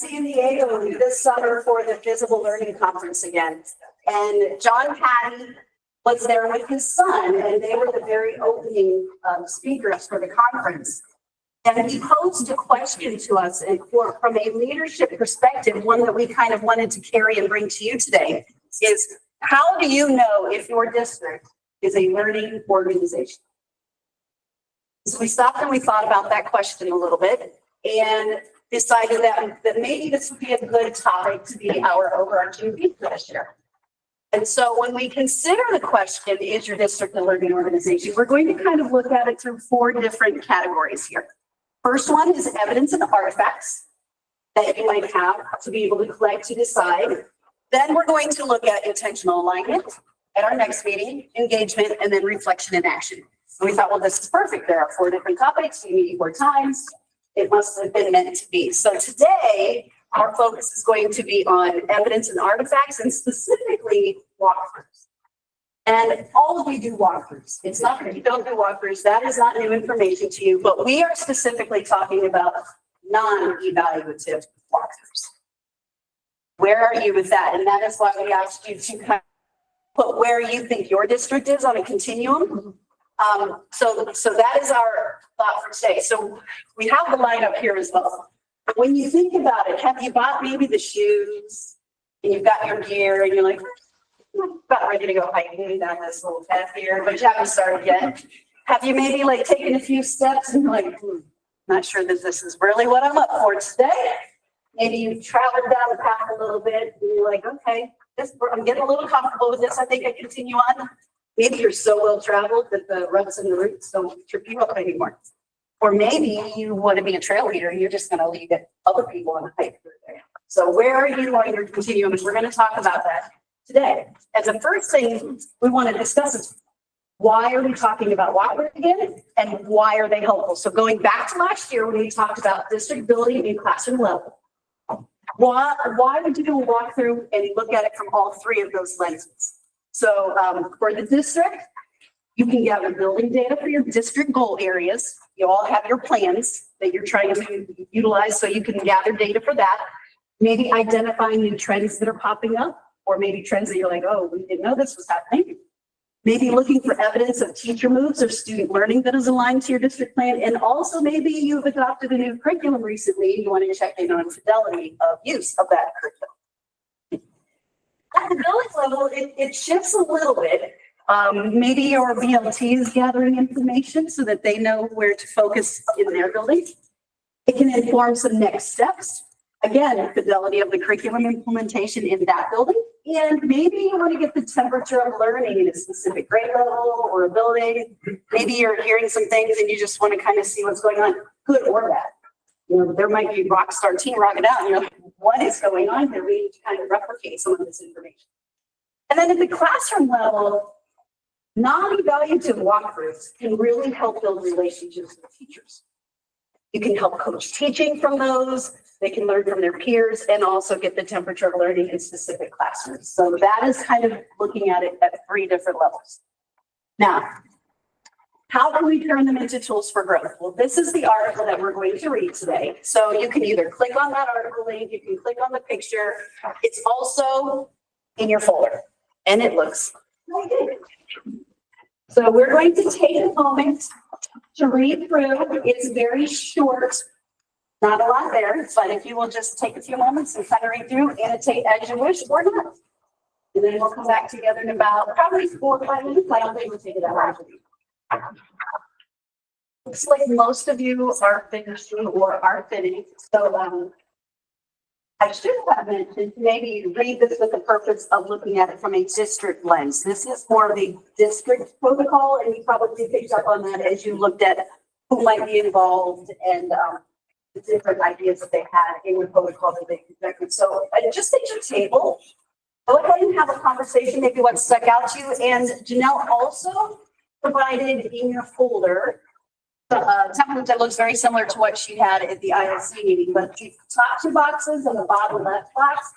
San Diego this summer for the Visible Learning Conference again. And John Patty was there with his son, and they were the very opening speakers for the conference. And he posed a question to us, and from a leadership perspective, one that we kind of wanted to carry and bring to you today is, how do you know if your district is a learning organization? So we stopped and we thought about that question a little bit and decided that maybe this would be a good topic to be our overarching theme for this year. And so when we consider the question, is your district a learning organization, we're going to kind of look at it through 4 different categories here. First one is evidence and artifacts that you might have to be able to collect to decide. Then we're going to look at intentional alignment at our next meeting, engagement, and then reflection and action. And we thought, well, this is perfect. There are 4 different topics. We meet 4 times. It must have been meant to be. So today, our focus is going to be on evidence and artifacts, and specifically walkthroughs. And all of you do walkthroughs. It's not that you don't do walkthroughs. That is not new information to you, but we are specifically talking about non-evaluative walkthroughs. Where are you with that? And that is why we asked you to kind of put where you think your district is on a continuum. So that is our thought for today. So we have the lineup here as well. When you think about it, have you bought maybe the shoes and you've got your gear and you're like, I'm about ready to go hiking down this little path here, but you haven't started yet? Have you maybe like taken a few steps and you're like, not sure that this is really what I'm up for today? Maybe you've traveled down the path a little bit and you're like, okay, I'm getting a little comfortable with this. I think I continue on. Maybe you're so well traveled that the ruts and the roots don't trip you up anymore. Or maybe you want to be a trail leader and you're just going to lead other people on the hike through there. So where are you on your continuum? And we're going to talk about that today. As the first thing we want to discuss is, why are we talking about walkthroughs again, and why are they helpful? So going back to last year when we talked about district building and classroom level, why would you do a walkthrough and look at it from all 3 of those lenses? So for the district, you can gather building data for your district goal areas. You all have your plans that you're trying to utilize, so you can gather data for that. Maybe identifying new trends that are popping up, or maybe trends that you're like, oh, we didn't know this was happening. Maybe looking for evidence of teacher moves or student learning that is aligned to your district plan. And also maybe you've adopted a new curriculum recently and you want to check in on fidelity of use of that curriculum. At the building level, it shifts a little bit. Maybe your BLT is gathering information so that they know where to focus in their building. It can inform some next steps. Again, fidelity of the curriculum implementation in that building. And maybe you want to get the temperature of learning in a specific grade level or a building. Maybe you're hearing some things and you just want to kind of see what's going on, good or bad. You know, there might be rock star team rocking out. You know, what is going on here? We need to kind of replicate some of this information. And then at the classroom level, non-evaluative walkthroughs can really help build relationships with teachers. You can help coach teaching from those. They can learn from their peers and also get the temperature of learning in specific classrooms. So that is kind of looking at it at 3 different levels. Now, how can we turn them into tools for growth? Well, this is the article that we're going to read today. So you can either click on that article link, you can click on the picture. It's also in your folder, and it looks like it. So we're going to take a moment to read through. It's very short, not a lot there, but if you will just take a few moments and kind of read through, annotate as you wish or not. And then we'll come back together in about probably 4 or 5 minutes. I don't think we'll take it that long. Looks like most of you are finishing or are finished. So I should have mentioned, maybe read this with the purpose of looking at it from a district lens. This is more of a district protocol, and you probably picked up on that as you looked at who might be involved and the different ideas that they had in the protocol that they conducted. So just take your table, go ahead and have a conversation, maybe what stuck out to you. And Janelle also provided in your folder a template that looks very similar to what she had at the ILC meeting, but the top 2 boxes and the bottom left box,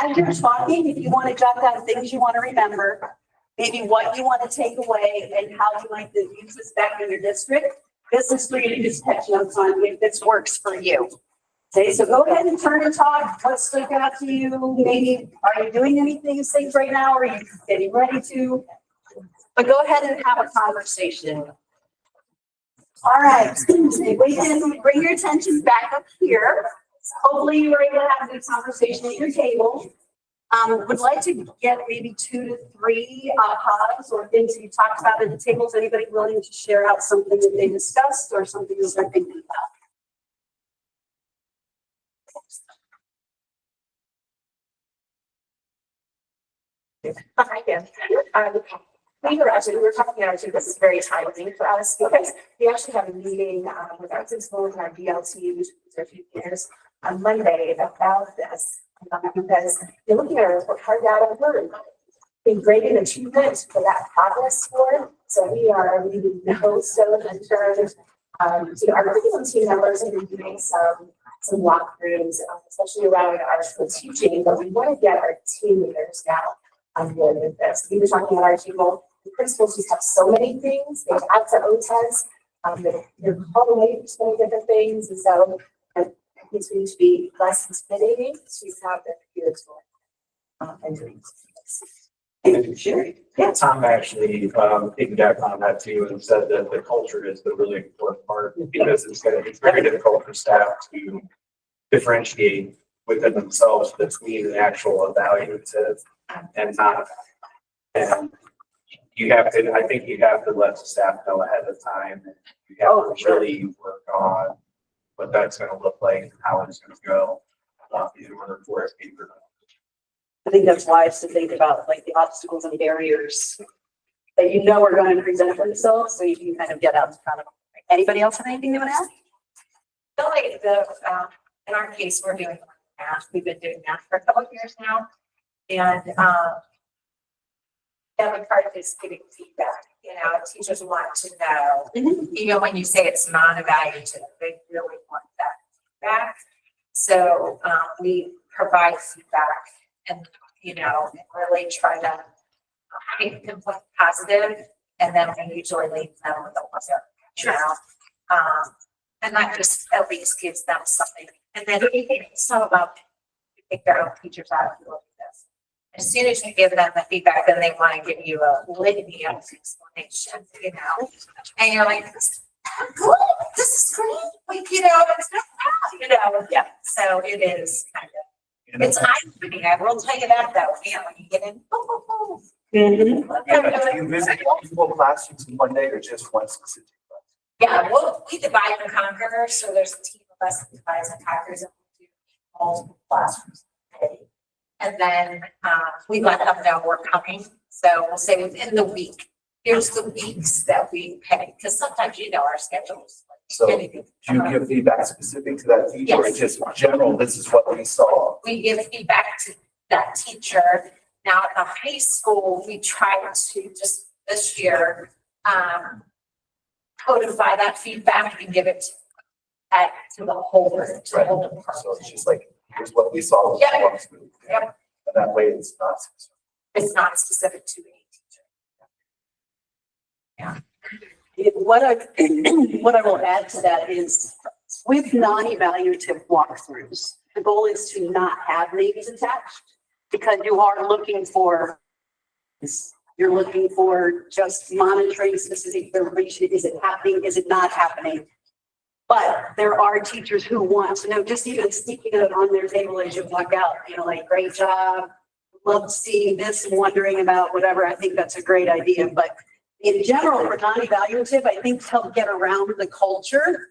as you're talking, if you want to jot down things you want to remember, maybe what you want to take away and how you might use this back in your district, this is for you to just catch notes on if this works for you. Okay, so go ahead and turn and talk. What stuck out to you? Maybe, are you doing any of these things right now? Or are you getting ready to? But go ahead and have a conversation. All right, we can bring your attention back up here. Hopefully you were able to have a good conversation at your table. Would like to get maybe 2 to 3 ahas or things that you talked about at the tables. Anybody willing to share out something that they discussed or something that they're thinking about? Hi, again. We were talking about it, this is very timely for us because we actually have a meeting with our principals and our BLT, which is our years, on Monday about this. Because they're looking at our report card data, we're in graded achievement for that progress score. So we are leaving no stone unturned. Our curriculum team members have been doing some walkthroughs, especially around our school teaching, but we want to get our team leaders now on board with this. We were talking about our people. The principals just have so many things. They have to OTES. They're called away for so many different things. And so it's going to be less intimidating to have their peers and dreams. Yeah. Tom actually piggybacked on that too and said that the culture is the really important part because it's very difficult for staff to differentiate within themselves between an actual evaluative and not. And you have to, I think you have to let the staff know ahead of time. You have to really work on what that's going to look like, how it's going to go in order for it to be productive. I think that's wise to think about like the obstacles and barriers that you know are going to present themselves, so you can kind of get out in front of them. Anybody else have anything they want to ask? I feel like in our case, we're doing math. We've been doing math for a couple of years now, and the other part is giving feedback. You know, teachers want to know, even when you say it's non-evaluative, they really want that feedback. So we provide feedback and, you know, really try to make them look positive, and then we usually leave them with a positive, you know, and that just at least gives them something. And then some of them take their own teachers out of this. As soon as you give them the feedback, then they want to give you a litany of explanation, you know, and you're like, this is great, like, you know, it's not bad, you know, yeah. So it is kind of, it's eye-opening. I will tell you that though, you know, when you get in, Do you visit multiple classrooms in one day or just one specific class? Yeah, well, we divide and conquer, so there's a team of us that divides and conquers, and we do multiple classrooms a day. And then we let them know we're coming. So we'll say within the week, here's the weeks that we pay, because sometimes you know our schedules. So do you give feedback specific to that teacher or Yes. just general, this is what we saw? We give feedback to that teacher. Now at the high school, we try to just this year codify that feedback and give it to the whole group, to the whole department. So it's just like, here's what we saw. Yeah. Yep. And that way it's not. It's not specific to any teacher. What I will add to that is with non-evaluative walkthroughs, the goal is to not have names attached because you are looking for, you're looking for just monitoring specific information. Is it happening? Is it not happening? But there are teachers who want to know, just even sticking it on their table as you walk out, you know, like, great job, love seeing this and wondering about whatever. I think that's a great idea. But in general, for non-evaluative, I think to help get around the culture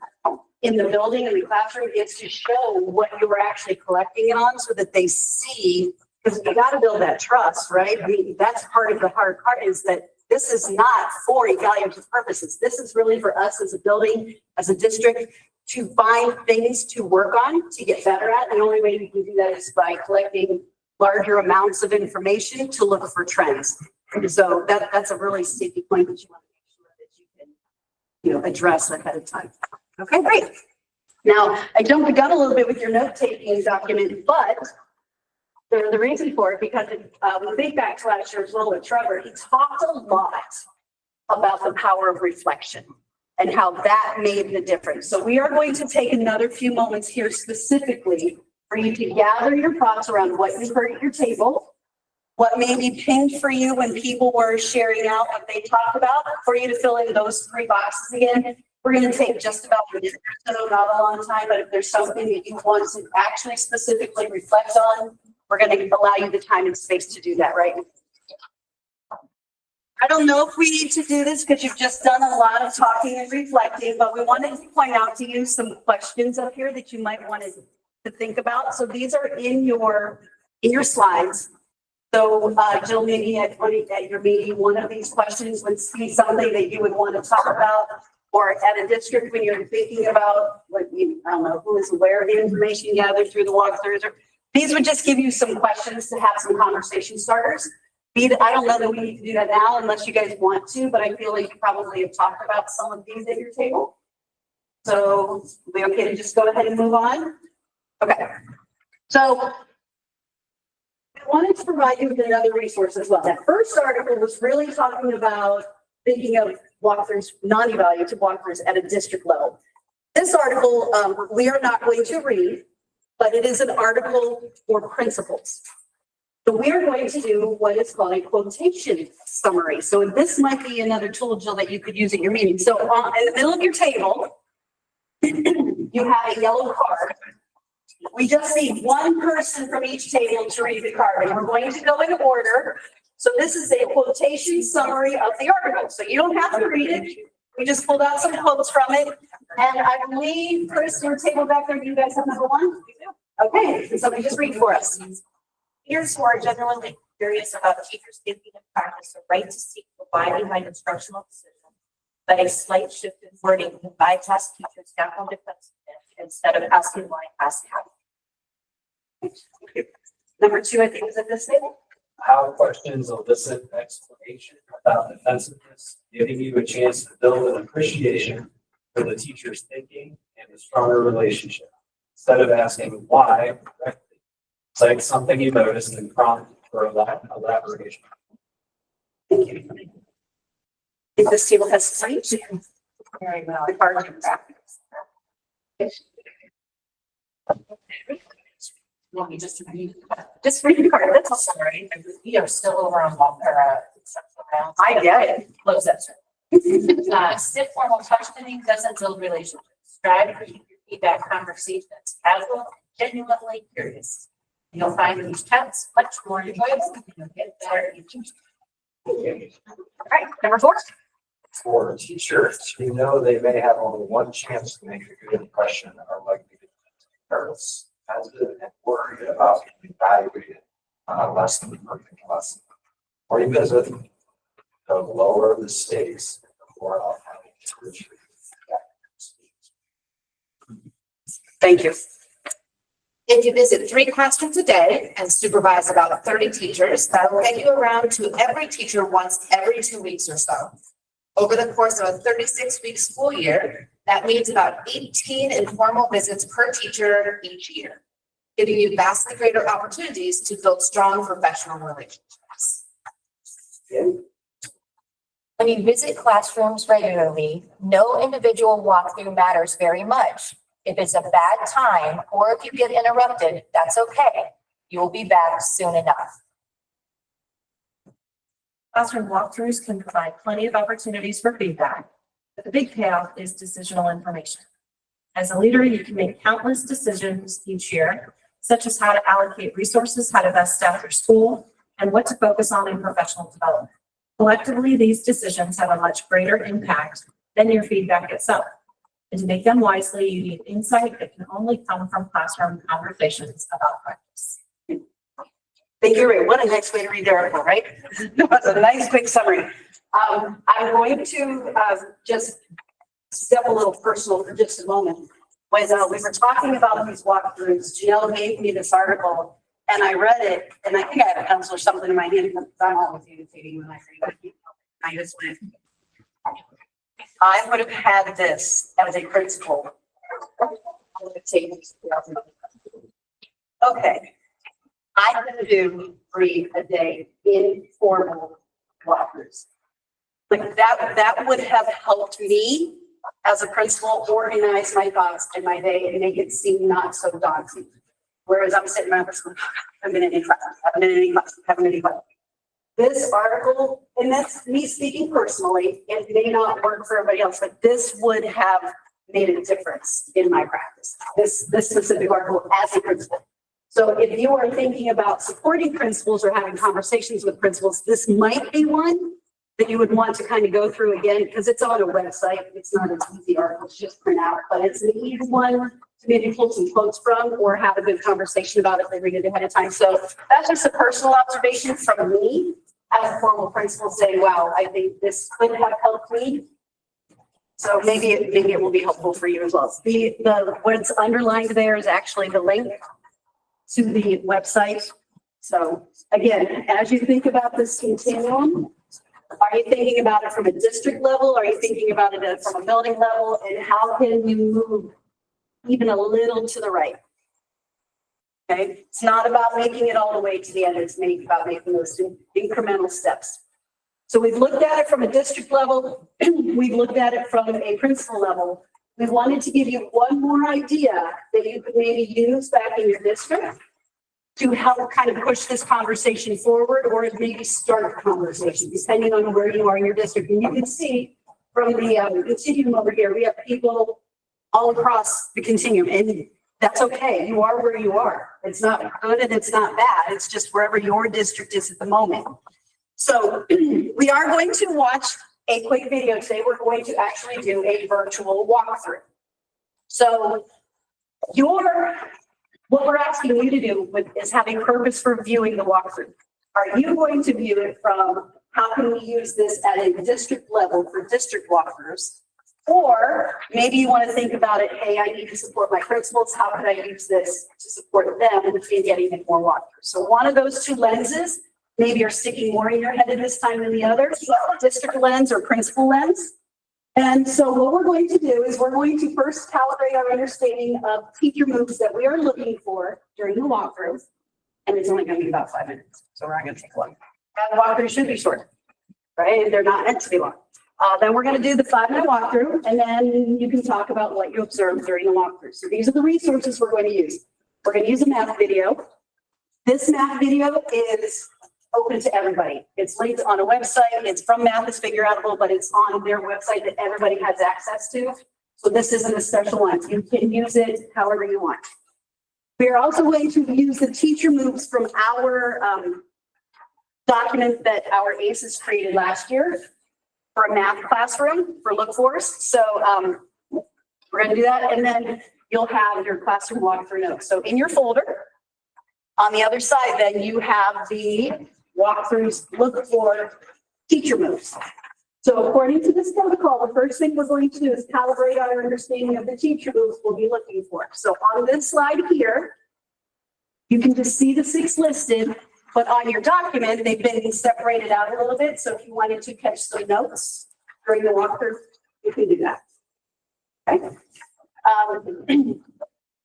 in the building and the classroom is to show what you were actually collecting it on so that they see, because you got to build that trust, right? I mean, that's part of the hard part is that this is not for evaluative purposes. This is really for us as a building, as a district, to find things to work on, to get better at. The only way we can do that is by collecting larger amounts of information to look for trends. So that's a really sticky point that you want to make sure that you can, you know, address ahead of time. Okay, great. Now, I jumped the gun a little bit with your note-taking document, but there's the reason for it, because when we think back to last year's role with Trevor, he talked a lot about the power of reflection. and how that made the difference. So we are going to take another few moments here specifically for you to gather your thoughts around what you heard at your table, what maybe pinged for you when people were sharing out what they talked about, for you to fill in those 3 boxes again. We're going to take just about a minute or so, not a long time, but if there's something that you want to actually specifically reflect on, we're going to allow you the time and space to do that right now. I don't know if we need to do this because you've just done a lot of talking and reflecting, but we wanted to point out to you some questions up here that you might want to think about. So these are in your slides. So Jill, maybe at your meeting, one of these questions would be something that you would want to talk about, or at a district when you're thinking about what you, I don't know, who is aware of the information gathered through the walkthroughs. Or these would just give you some questions to have some conversation starters. I don't know that we need to do that now unless you guys want to, but I feel like you probably have talked about some of these at your table. So we okay to just go ahead and move on? Okay. So I wanted to provide you with another resource as well. That first article was really talking about thinking of walkthroughs, non-evaluative walkthroughs at a district level. This article, we are not going to read, but it is an article for principals. So we are going to do what is called a quotation summary. So this might be another tool, Jill, that you could use at your meeting. So in the middle of your table, you have a yellow card. We just need one person from each table to read the card, and we're going to go in order. So this is a quotation summary of the article. So you don't have to read it. We just pulled out some quotes from it. And I believe, Chris, your table back there, you guys have number 1? Okay, so somebody just read for us. Teachers who are genuinely curious about teachers' thinking and practice the right to seek the why behind instructional decisions, but a slight shift in wording can bypass teachers' natural defensiveness instead of asking why, ask how. Number 2, I think, is at this table. How questions elicit explanation about defensiveness, giving you a chance to build an appreciation for the teacher's thinking and a stronger relationship. Instead of asking why directly, cite something you noticed and prompt for elaboration. Thank you. If this table has sight, very well. The card can back. Want me just to read the card? That's all sorry. We are still over on Walker. I get it. Close that. Stiff formal questioning doesn't build relationships. Strive to keep your feedback conversations casual, genuinely curious. You'll find these chats much more enjoyable and you'll get better at each other. All right, number 4. For teachers, you know they may have only one chance to make a good impression are likely to be careless, hesitant, and worried about being evaluated on a less than perfect lesson. Or you visit, the lower the stakes, the more I'll have to retreat. Thank you. If you visit 3 classrooms a day and supervise about 30 teachers, that will get you around to every teacher once every 2 weeks or so. Over the course of a 36-week school year, that means about 18 informal visits per teacher each year, giving you vastly greater opportunities to build strong professional relationships. When you visit classrooms regularly, no individual walkthrough matters very much. If it's a bad time or if you get interrupted, that's okay. You will be back soon enough. Classroom walkthroughs can provide plenty of opportunities for feedback, but the big payoff is decisional information. As a leader, you can make countless decisions each year, such as how to allocate resources, how to best staff your school, and what to focus on in professional development. Collectively, these decisions have a much greater impact than your feedback itself. And to make them wisely, you need insight that can only come from classroom conversations about practice. Thank you, Ray. What a nice way to read the article, right? That's a nice quick summary. I'm going to just step a little personal for just a moment. When we were talking about these walkthroughs, Janelle gave me this article and I read it, and I think I had a pencil or something in my hand because I'm always irritating when I read it. I just went, I would have had this as a principal. Okay. I'm gonna do 3 a day informal walkthroughs. Like that would have helped me as a principal, organize my thoughts and my day and make it seem not so daunting. Whereas I'm sitting around, I've been in any class, haven't been in any class, haven't been in any class. This article, and that's me speaking personally, it may not work for everybody else, but this would have made a difference in my practice. This specific article as a principal. So if you are thinking about supporting principals or having conversations with principals, this might be one that you would want to kind of go through again, because it's on a website. It's not an easy article to just print out, but it's an easy one to maybe pull some quotes from or have a good conversation about if they read it ahead of time. So that's just a personal observation from me as a formal principal saying, wow, I think this could have helped me. So maybe it will be helpful for you as well. What's underlined there is actually the link to the website. So again, as you think about this continuum, are you thinking about it from a district level? Are you thinking about it from a building level? And how can you move even a little to the right? Okay, it's not about making it all the way to the end. It's about making those incremental steps. So we've looked at it from a district level. We've looked at it from a principal level. We wanted to give you one more idea that you could maybe use back in your district to help kind of push this conversation forward, or maybe start a conversation, depending on where you are in your district. And you can see from the continuum over here, we have people all across the continuum, and that's okay. You are where you are. It's not good and it's not bad. It's just wherever your district is at the moment. So we are going to watch a quick video today. We're going to actually do a virtual walkthrough. So what we're asking you to do is have a purpose for viewing the walkthrough. Are you going to view it from how can we use this at a district level for district walkthroughs? Or maybe you want to think about it, hey, I need to support my principals. How can I use this to support them in getting in more walkthroughs? So one of those two lenses maybe are sticking more in your head at this time than the other, district lens or principal lens. And so what we're going to do is we're going to first calibrate our understanding of teacher moves that we are looking for during the walkthrough. And it's only going to be about 5 minutes, so we're not going to take long. And the walkthrough should be short, right? They're not meant to be long. Then we're going to do the 5-minute walkthrough, and then you can talk about what you observed during the walkthrough. So these are the resources we're going to use. We're going to use a math video. This math video is open to everybody. It's linked on a website. It's from Math is Figureoutable, but it's on their website that everybody has access to. So this isn't a special one. You can use it however you want. We are also going to use the teacher moves from our document that our ACEs created last year for a math classroom for Look Force. So we're going to do that, and then you'll have your classroom walkthrough notes. So in your folder, on the other side, then you have the walkthroughs, look for teacher moves. So according to this protocol, the first thing we're going to do is calibrate our understanding of the teacher moves we'll be looking for. So on this slide here, you can just see the 6 listed, but on your document, they've been separated out a little bit. So if you wanted to catch some notes during the walkthrough, you can do that. Okay.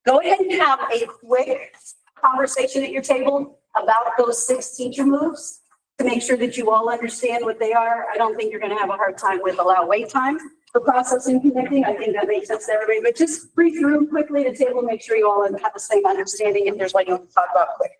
Go ahead and have a quick conversation at your table about those 6 teacher moves to make sure that you all understand what they are. I don't think you're going to have a hard time with allow wait time for processing connecting. I think that makes sense to everybody, but just brief through them quickly at the table, make sure you all have the same understanding if there's one you want to talk about quick.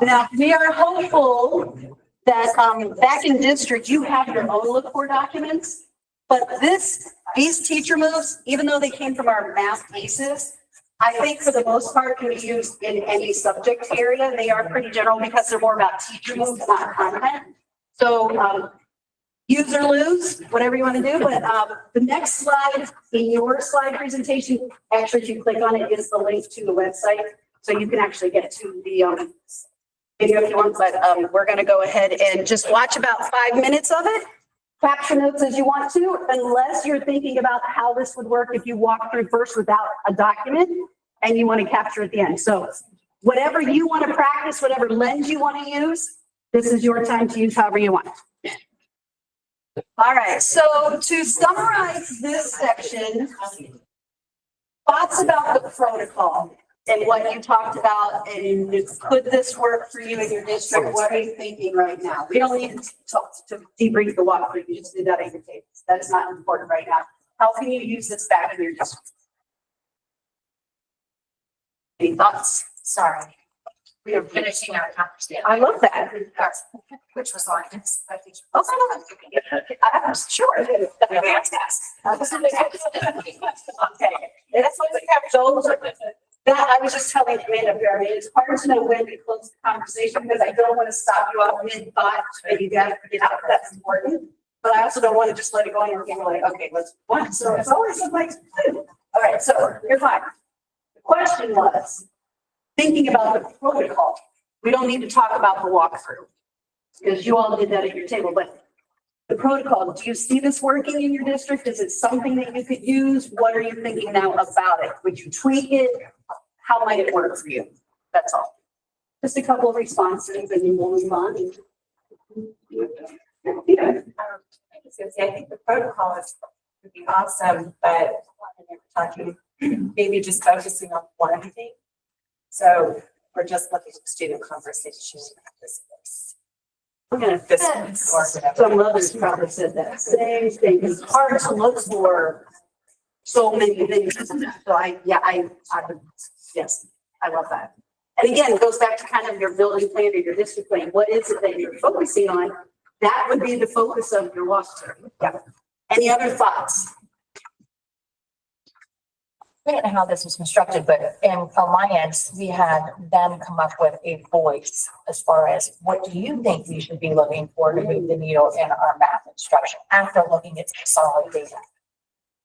Now, we are hopeful that back in district, you have your own look for documents, but these teacher moves, even though they came from our math ACEs, I think for the most part can be used in any subject area. They are pretty general because they're more about teacher moves, not content. So use or lose, whatever you want to do. But the next slide in your slide presentation, actually, if you click on it, is the link to the website. So you can actually get to the video if you want. But we're going to go ahead and just watch about 5 minutes of it. capture notes as you want to, unless you're thinking about how this would work if you walk through first without a document and you want to capture at the end. So whatever you want to practice, whatever lens you want to use, this is your time to use however you want. All right, so to summarize this section, thoughts about the protocol and what you talked about, and could this work for you in your district? What are you thinking right now? We don't need to debrief the walkthrough, you just did that at your tables. That is not important right now. How can you use this back in your district? Any thoughts? Sorry. We are finishing our conversation. I love that. Which was on. Oh, I'm sure. Fantastic. Okay. That's what we have. Those are, that I was just telling Amanda here, I mean, it's hard to know when to close the conversation because I don't want to stop you off mid-thought and you got to get out. That's important. But I also don't want to just let it go and you're like, okay, let's go. So it's always like, all right, so you're fine. The question was, thinking about the protocol, we don't need to talk about the walkthrough because you all did that at your table, but the protocol, do you see this working in your district? Is it something that you could use? What are you thinking now about it? Would you tweak it? How might it work for you? That's all. Just a couple of responses and then we'll move on. Yeah. I think the protocol is would be awesome, but talking, maybe just focusing on one thing. So we're just looking at student conversation. I'm gonna fit. Some others probably said that same thing. It's hard to look for so many things. So yes, I love that. And again, it goes back to kind of your building plan or your district plan. What is it that you're focusing on? That would be the focus of your walkthrough. Yeah. Any other thoughts? I don't know how this was constructed, but on my end, we had them come up with a voice as far as what do you think we should be looking for to move the needle in our math instruction after looking at some solid data.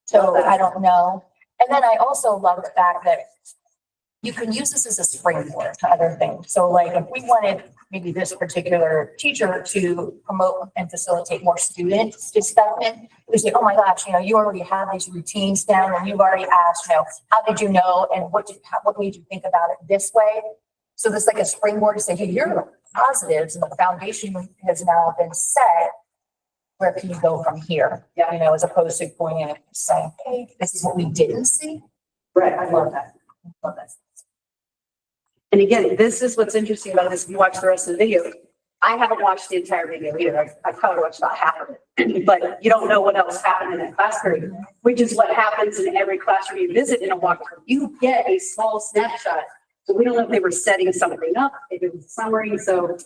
So I don't know. And then I also love the fact that you can use this as a springboard to other things. So like if we wanted maybe this particular teacher to promote and facilitate more student discussion, we say, oh my gosh, you already have these routines down and you've already asked, how did you know and what made you think about it this way? So this like a springboard to say, hey, here are positives and the foundation has now been set. Where can you go from here? Yeah. As opposed to going in and saying, hey, this is what we didn't see. Right, I love that. Love that. And again, this is what's interesting about this. If you watch the rest of the video, I haven't watched the entire video either. I probably watched about half of it, but you don't know what else happened in that class period, which is what happens in every classroom you visit in a walkthrough. You get a small snapshot. So we don't know if they were setting something up, if it was a summary. So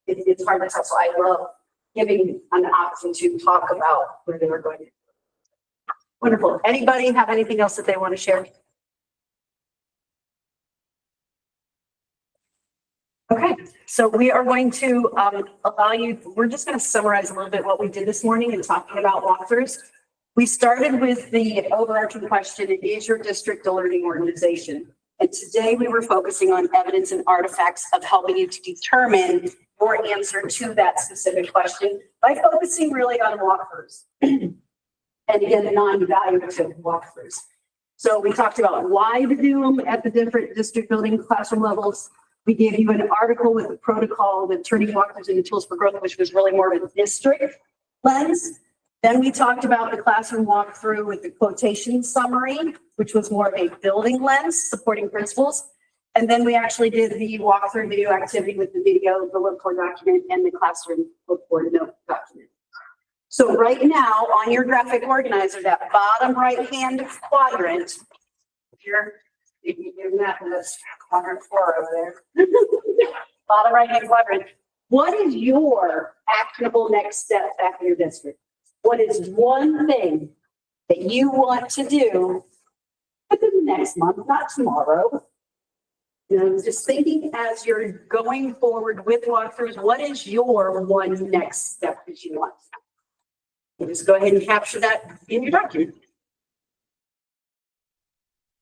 it's hard to tell. So I love giving an option to talk about where they were going. Wonderful. Anybody have anything else that they want to share? Okay, so we are going to allow you, we're just going to summarize a little bit what we did this morning in talking about walkthroughs. We started with the overarching question, is your district a learning organization? And today we were focusing on evidence and artifacts of helping you to determine your answer to that specific question by focusing really on walkthroughs. And again, non-evaluative walkthroughs. So we talked about why to do them at the different district building classroom levels. We gave you an article with the protocol with turning walkthroughs into tools for growth, which was really more of a district lens. Then we talked about the classroom walkthrough with the quotation summary, which was more of a building lens, supporting principles. And then we actually did the walkthrough video activity with the video, the look board document, and the classroom look board note document. So right now on your graphic organizer, that bottom right-hand quadrant, here, you give that to this quadrant 4 over there. Bottom right-hand quadrant. What is your actionable next step back in your district? What is one thing that you want to do within the next month, not tomorrow? Just thinking as you're going forward with walkthroughs, what is your one next step that you want? You just go ahead and capture that in your document.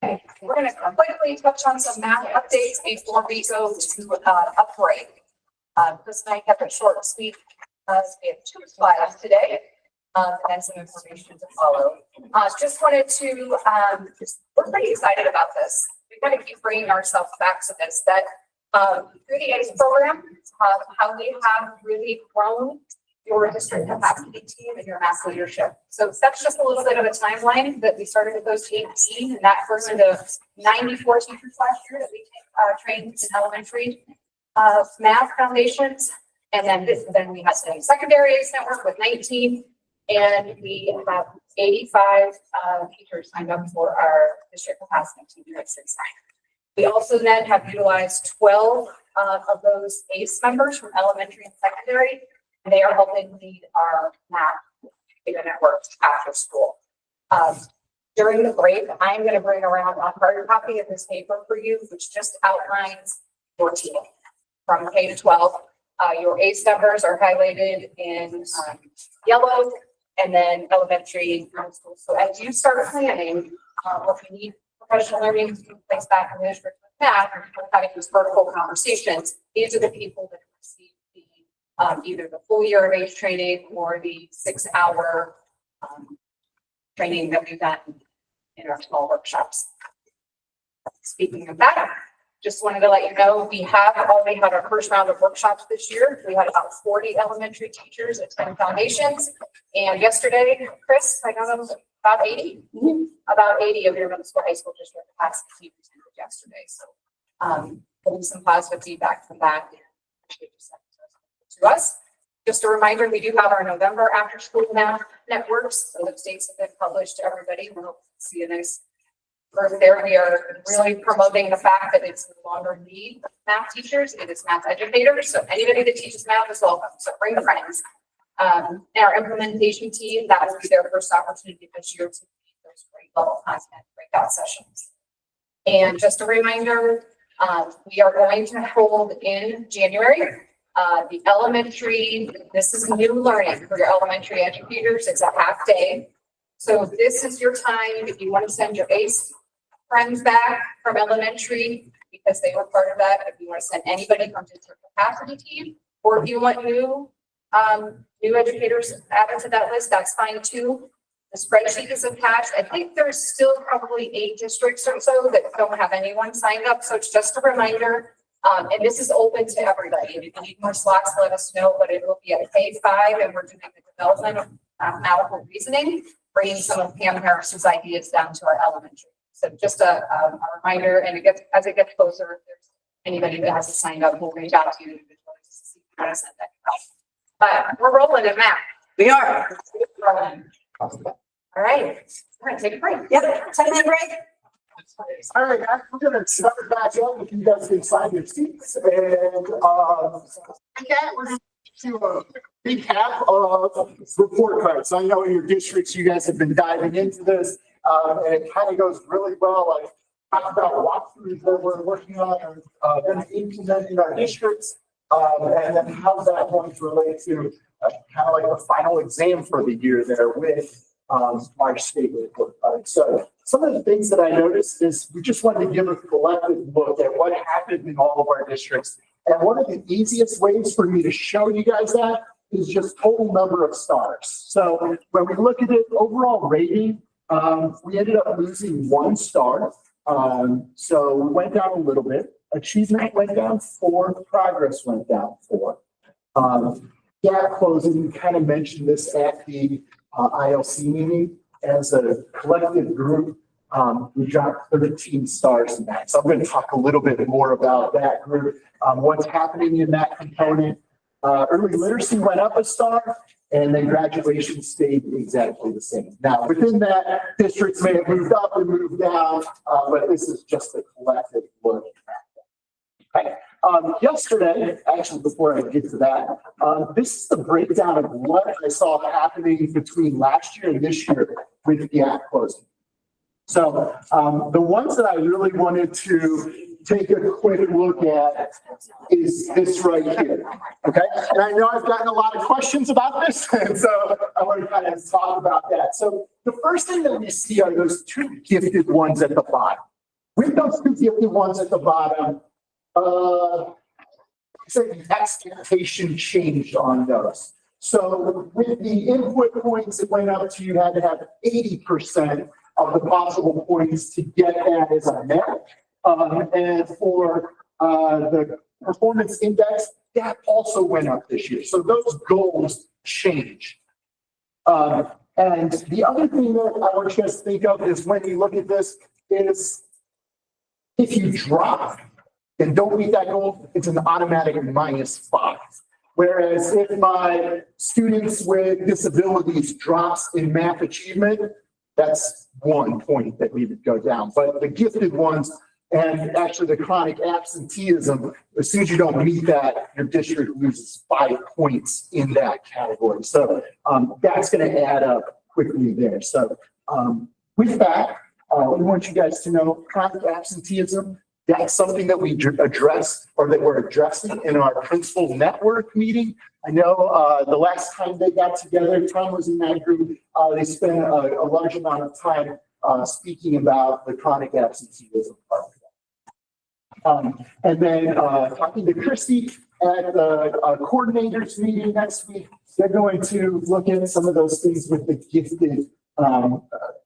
Okay, we're going to quickly touch on some math updates before we go to a break. This night kept it short and sweet. We have 2 slides today. and some information to follow. Just wanted to, we're pretty excited about this. We kind of keep bringing ourselves back to this, that through the ACE program, how we have really grown your district capacity team and your mass leadership. So that's just a little bit of a timeline that we started with those 18, and that first into 94 teachers last year that we trained in elementary math foundations. And then we had some secondary ACE network with 19, and we have 85 teachers signed up for our district capacity team here at City. We also then have utilized 12 of those ACE members from elementary and secondary. And they are helping lead our math data network after school. During the break, I'm going to bring around a hard copy of this paper for you, which just outlines your team from K to 12. Your ACE numbers are highlighted in yellow, and then elementary and middle school. So as you start planning, what you need professional learning to place back in the district with math, and having these vertical conversations, these are the people that receive either the full year of ACE training or the 6-hour training that we've done in our small workshops. Speaking of that, just wanted to let you know, we have already had our first round of workshops this year. We had about 40 elementary teachers attend foundations. And yesterday, Chris, I don't know, about 80? About 80 of your middle school, high school district capacity teachers attended yesterday. So getting some positive feedback from that. To us. Just a reminder, we do have our November after school math networks. So the dates have been published to everybody. We'll see a nice growth there. We are really promoting the fact that it's no longer need math teachers, it is math educators. So anybody that teaches math is welcome. So bring friends. Our implementation team, that will be their first opportunity this year to meet those grade level content breakout sessions. And just a reminder, we are going to hold in January the elementary, this is new learning for your elementary educators. It's a half day. So this is your time if you want to send your ACE friends back from elementary because they were part of that. If you want to send anybody from district capacity team, or if you want new educators added to that list, that's fine too. The spreadsheet is attached. I think there's still probably 8 districts or so that don't have anyone signed up. So it's just a reminder. And this is open to everybody. If you need more slots, let us know, but it will be at K5, and we're doing the development of analytical reasoning, bringing some of Pam Harris's ideas down to our elementary. So just a reminder, and as it gets closer, if there's anybody that hasn't signed up, we'll reach out to you individually to see how to send that. But we're rolling in math. We are. All right. All right, take a break. Yep, 10-minute break. All right, guys, we're gonna start back up if you guys can sign your seats and okay, we're gonna do a recap of report cards. I know in your districts, you guys have been diving into this, and it kind of goes really well. I talked about walkthroughs that we're working on and then implementing our districts, and then how that one's related to kind of like the final exam for the year there with our state report card. So some of the things that I noticed is we just wanted to give a collective look at what happened in all of our districts. And one of the easiest ways for me to show you guys that is just total number of stars. So when we look at it, overall rating, we ended up losing 1 star. So we went down a little bit. Achievement went down 4, progress went down 4. Gap closing, we kind of mentioned this at the ILC meeting. As a collective group, we dropped 13 stars in that. So I'm going to talk a little bit more about that group, what's happening in that component. Early literacy went up 1 star, and then graduation stayed exactly the same. Now, within that, districts may have moved up and moved down, but this is just a collective look at that. Okay. Yesterday, actually, before I get to that, this is the breakdown of what I saw happening between last year and this year with the gap closing. So the ones that I really wanted to take a quick look at is this right here. Okay. And I know I've gotten a lot of questions about this, and so I want to kind of talk about that. So the first thing that we see are those 2 gifted ones at the bottom. With those 2 gifted ones at the bottom, so the expectation changed on those. So with the input points, it went up to you had to have 80% of the possible points to get that as a merit. And for the performance index, that also went up this year. So those goals change. And the other thing that I want you guys to think of is when you look at this is if you drop and don't meet that goal, it's an automatic -5. Whereas if my students with disabilities drops in math achievement, that's 1 point that we would go down. But the gifted ones and actually the chronic absenteeism, as soon as you don't meet that, your district loses 5 points in that category. So that's going to add up quickly there. So with that, we want you guys to know chronic absenteeism, that's something that we address or that we're addressing in our principal network meeting. I know the last time they got together, Tom was in that group, they spent a large amount of time speaking about the chronic absenteeism part. And then talking to Christy at the coordinators meeting next week, they're going to look at some of those things with the gifted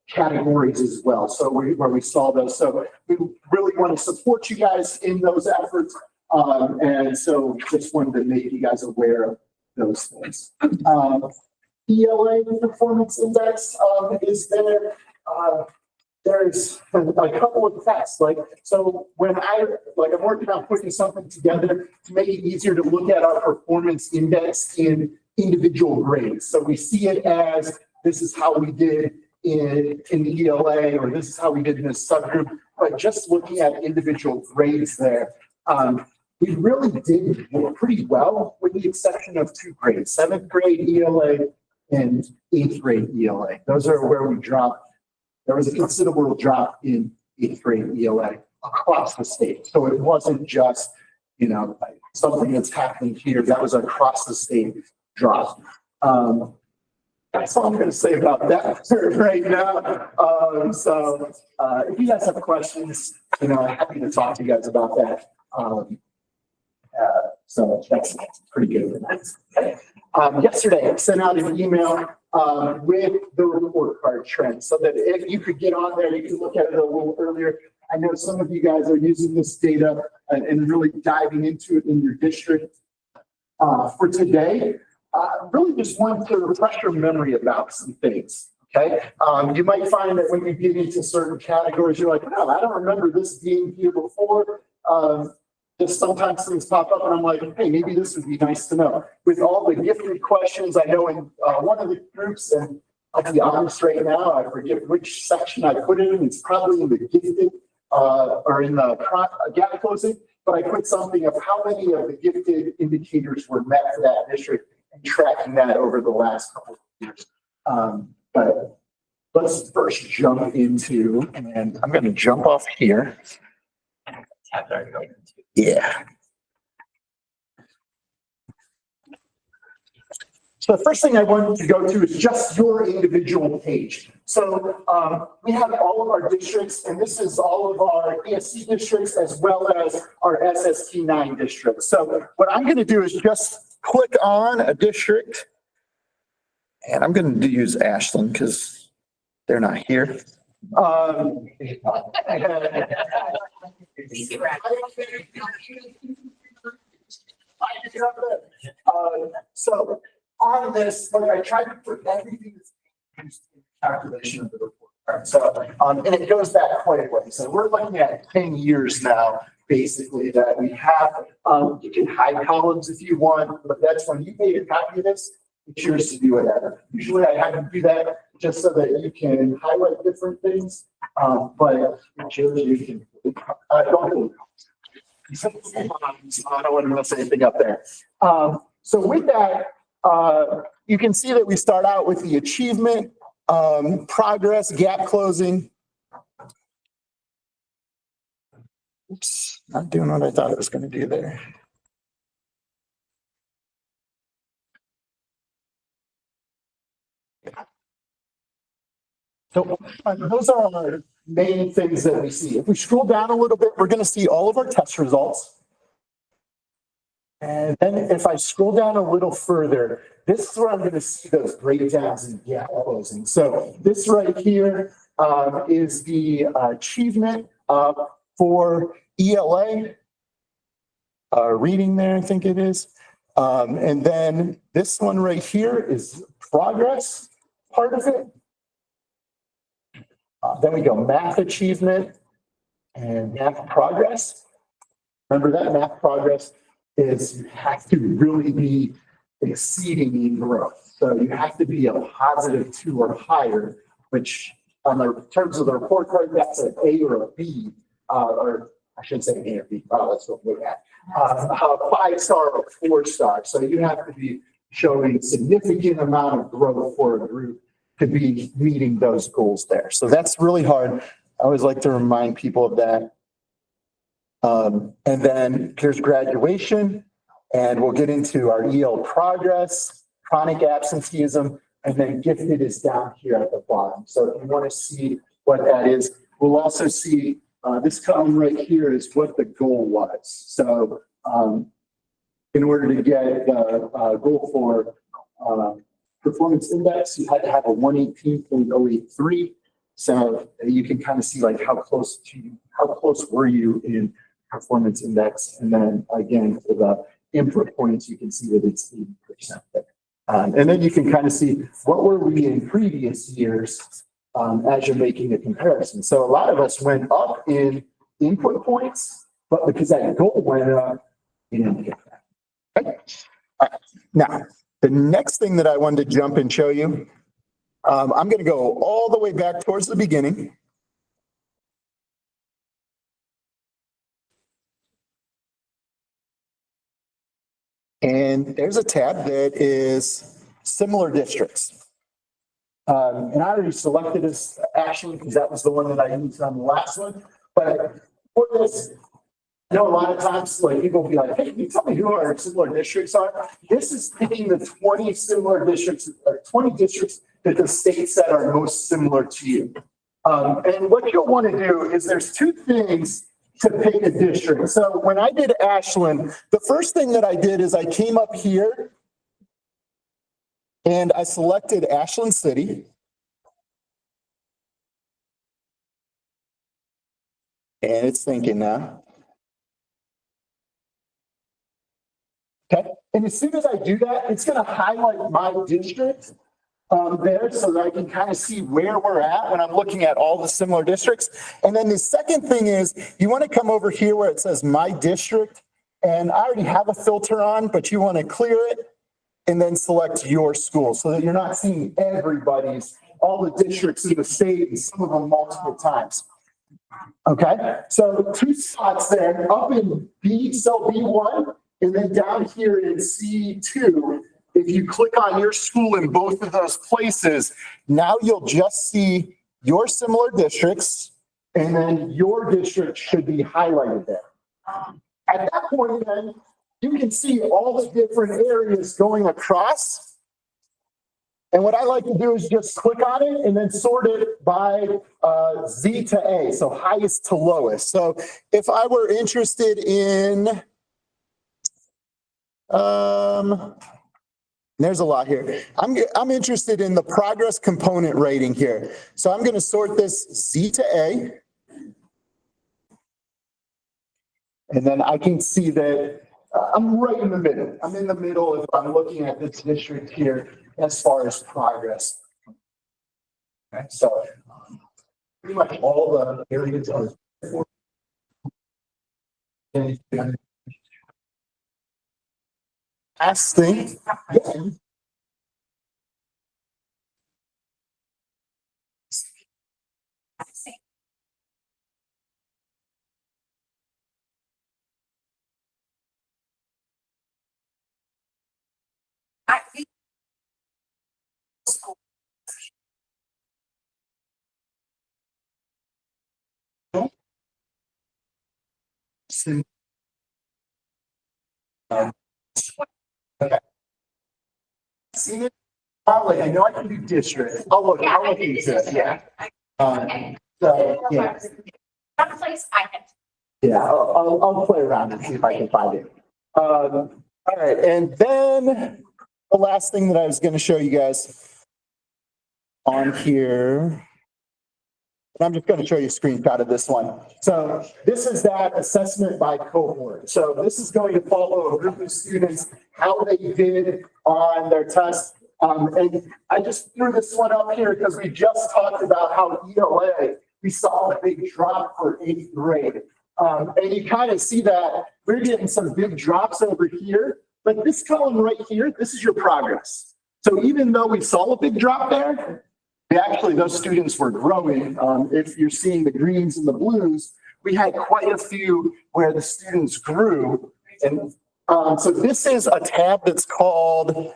categories as well. So where we saw those. So we really want to support you guys in those efforts. And so just wanted to make you guys aware of those things. ELA performance index is there. There's a couple of tests, so when I'm working on putting something together to make it easier to look at our performance index in individual grades. So we see it as this is how we did in the ELA, or this is how we did in this subgroup, but just looking at individual grades there, we really did pretty well with the exception of 2 grades, 7th grade ELA and 8th grade ELA. Those are where we dropped. There was a considerable drop in 8th grade ELA across the state. So it wasn't just, something that's happening here. That was across the state drop. That's all I'm going to say about that right now. So if you guys have questions, I'm happy to talk to you guys about that. So that's pretty good. Yesterday, I sent out an email with the report card trend so that if you could get on there, you can look at it a little earlier. I know some of you guys are using this data and really diving into it in your district. For today, really just want to refresh your memory about some things. Okay. You might find that when you get into certain categories, you're like, no, I don't remember this being here before. Just sometimes things pop up and I'm like, hey, maybe this would be nice to know. With all the gifted questions, I know in one of the groups, and I'll be honest right now, I forget which section I put it in. It's probably in the gifted or in the gap closing, but I put something of how many of the gifted indicators were met for that district and tracking that over the last couple of years. But let's first jump into, and I'm going to jump off here. Yeah. So the first thing I want to go to is just your individual page. So we have all of our districts, and this is all of our ESC districts as well as our SST9 districts. So what I'm going to do is just click on a district, and I'm going to use Ashland because they're not here. So on this, I tried to put everything that's used in calculation of the report. Right? So, and it goes back quite a way. So we're looking at 10 years now, basically, that we have. You can hide columns if you want, but that's when you made a copy of this. It's yours to do whatever. Usually I have to do that just so that you can highlight different things. But you can, I don't want to mess anything up there. So with that, you can see that we start out with the achievement, progress, gap closing. Oops, not doing what I thought it was going to do there. So those are our main things that we see. If we scroll down a little bit, we're going to see all of our test results. And then if I scroll down a little further, this is where I'm going to see those breakdowns and gap closing. So this right here is the achievement for ELA, reading there, I think it is. And then this one right here is progress part of it. Then we go math achievement and math progress. Remember that math progress is you have to really be exceeding in growth. So you have to be a +2 or higher, which on the terms of the report card, that's an A or a B, or I shouldn't say A or B. Oh, that's what we're at. 5-star or 4-star. So you have to be showing significant amount of growth for a group to be meeting those goals there. So that's really hard. I always like to remind people of that. And then here's graduation, and we'll get into our EL progress, chronic absenteeism, and then gifted is down here at the bottom. So if you want to see what that is, we'll also see this column right here is what the goal was. So in order to get the goal for performance index, you had to have a 118.083. So you can kind of see like how close were you in performance index. And then again, for the input points, you can see that it's 80% there. And then you can kind of see what were we in previous years as you're making a comparison. So a lot of us went up in input points, but because that goal went up, you didn't get that. Okay. All right. Now, the next thing that I wanted to jump and show you, I'm going to go all the way back towards the beginning. And there's a tab that is similar districts. And I already selected this actually because that was the one that I used on the last one. But for this, I know a lot of times like people will be like, hey, can you tell me who our similar districts are? This is picking the 20 similar districts, or 20 districts that the state said are most similar to you. And what you'll want to do is there's two things to pick a district. So when I did Ashland, the first thing that I did is I came up here and I selected Ashland City. And it's thinking now. Okay, and as soon as I do that, it's going to highlight my district there so that I can kind of see where we're at when I'm looking at all the similar districts. And then the second thing is you want to come over here where it says my district, and I already have a filter on, but you want to clear it and then select your school so that you're not seeing all the districts in the state and some of them multiple times. Okay, so 2 spots there up in cell B1 and then down here in C2. If you click on your school in both of those places, now you'll just see your similar districts and then your district should be highlighted there. At that point, then you can see all the different areas going across. And what I like to do is just click on it and then sort it by Z to A, so highest to lowest. So if I were interested in, there's a lot here. I'm interested in the progress component rating here. So I'm going to sort this Z to A. And then I can see that I'm right in the middle. I'm in the middle if I'm looking at this district here as far as progress. Okay, so pretty much all the areas are. Last thing. Okay. See it? Like, I know I can do district. I'll look into this, yeah. So, yeah. Someplace I can. Yeah, I'll play around and see if I can find it. All right, and then the last thing that I was going to show you guys on here. And I'm just going to show you a screenshot of this one. So this is that assessment by cohort. So this is going to follow a group of students, how they did on their test. And I just threw this one up here because we just talked about how ELA, we saw a big drop for eighth grade. And you kind of see that we're getting some big drops over here, but this column right here, this is your progress. So even though we saw a big drop there, actually, those students were growing. If you're seeing the greens and the blues, we had quite a few where the students grew. And so this is a tab that's called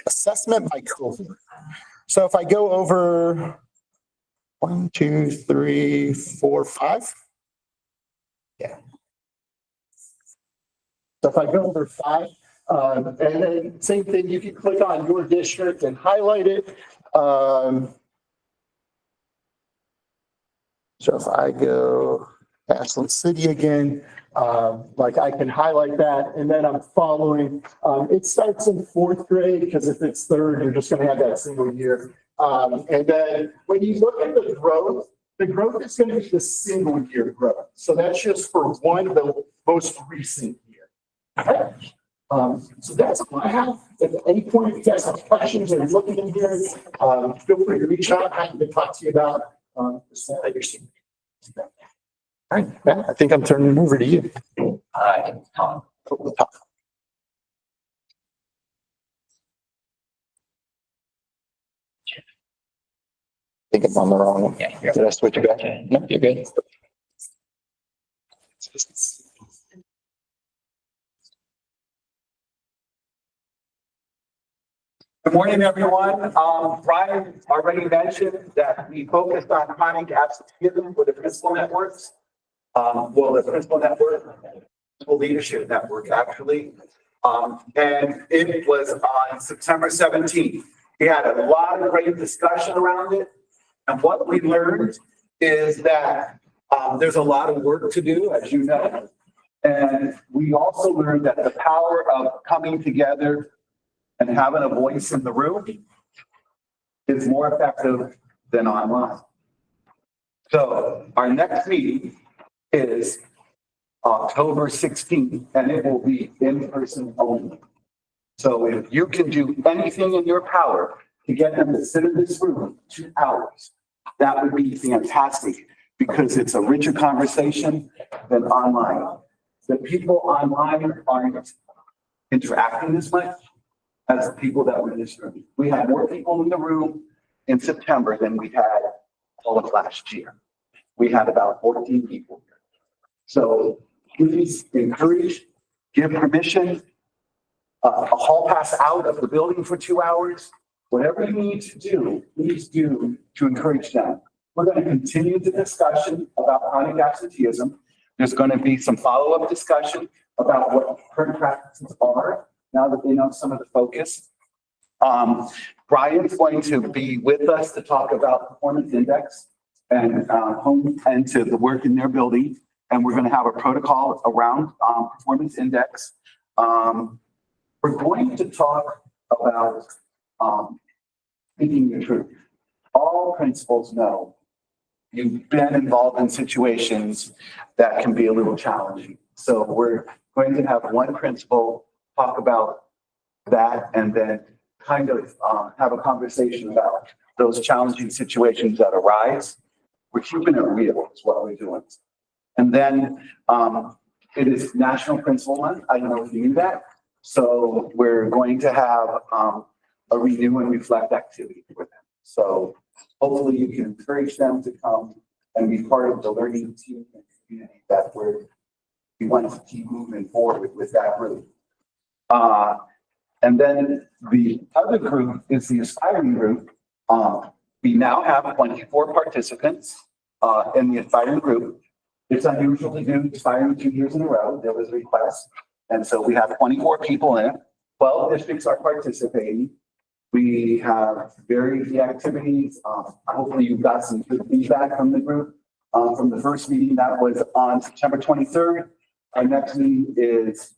assessment by cohort. So if I go over 1, 2, 3, 4, 5. Yeah. So if I go over 5, and then same thing, you can click on your district and highlight it. So if I go Ashland City again, like I can highlight that, and then I'm following. It starts in 4th grade because if it's 3rd, you're just going to have that single year. And then when you look at the growth is going to be the single year growth. So that's just for one of the most recent year. Okay. So that's all I have. If at any point you guys have questions or looking in here, feel free to reach out. I can talk to you about this later. All right, Matt, I think I'm turning it over to you. Tom. I think I'm on the wrong one. Yeah. Did I switch back? No, you're good. Good morning, everyone. Brian already mentioned that we focused on chronic absenteeism with the principal networks. The principal network, principal leadership network, actually. And it was on September 17th. We had a lot of great discussion around it. And what we learned is that there's a lot of work to do, as you know. And we also learned that the power of coming together and having a voice in the room is more effective than online. So our next meeting is October 16th, and it will be in person only. So if you can do anything in your power to get them to sit in this room 2 hours, that would be fantastic because it's a richer conversation than online. The people online aren't interacting as much as the people that were in this room. We had more people in the room in September than we had all of last year. We had about 14 people here. So please encourage, give permission, a hall pass out of the building for 2 hours. Whatever you need to do, please do to encourage them. We're going to continue the discussion about chronic absenteeism. There's going to be some follow-up discussion about what current practices are now that they know some of the focus. Brian's going to be with us to talk about performance index and home and to the work in their building. And we're going to have a protocol around performance index. We're going to talk about speaking the truth. All principals know you've been involved in situations that can be a little challenging. So we're going to have one principal talk about that and then kind of have a conversation about those challenging situations that arise. We're keeping it real is what we're doing. And then it is National Principal Month. I don't know if you knew that. So we're going to have a renew and reflect activity for them. So hopefully you can encourage them to come and be part of the learning team and community that we want to keep moving forward with that group. And then the other group is the aspiring group. We now have 24 participants in the aspiring group. It's unusual to do aspiring 2 years in a row. There was a request. And so we have 24 people in it. 12 districts are participating. We have varied activities. Hopefully you've got some good feedback from the group. From the first meeting that was on September 23rd, Our next meeting is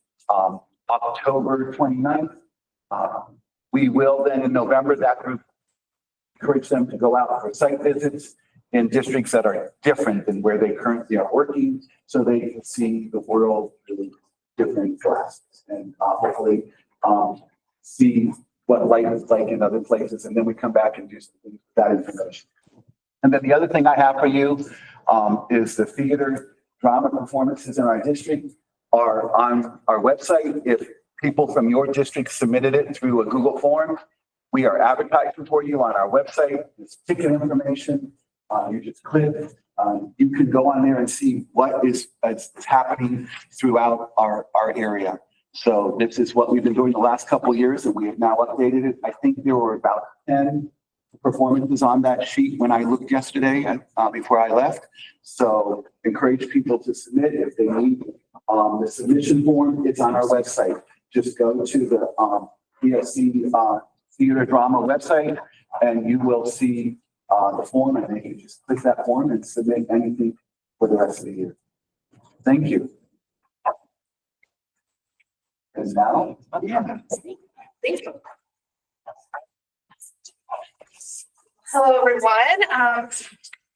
October 29th. We will then in November, that group, encourage them to go out for site visits in districts that are different than where they currently are working, so they can see the world through different glasses and hopefully see what life is like in other places. And then we come back and do something with that information. And then the other thing I have for you is the theater drama performances in our district are on our website. If people from your district submitted it through a Google form, we are advertising for you on our website. There's ticket information. You just click. You can go on there and see what is happening throughout our area. So this is what we've been doing the last couple of years, and we have now updated it. I think there were about 10 performances on that sheet when I looked yesterday before I left. So encourage people to submit if they need the submission form. It's on our website. Just go to the ESC theater drama website and you will see the form, and then you just click that form and submit anything for the rest of the year. Thank you. And now, Thank you. Hello, everyone.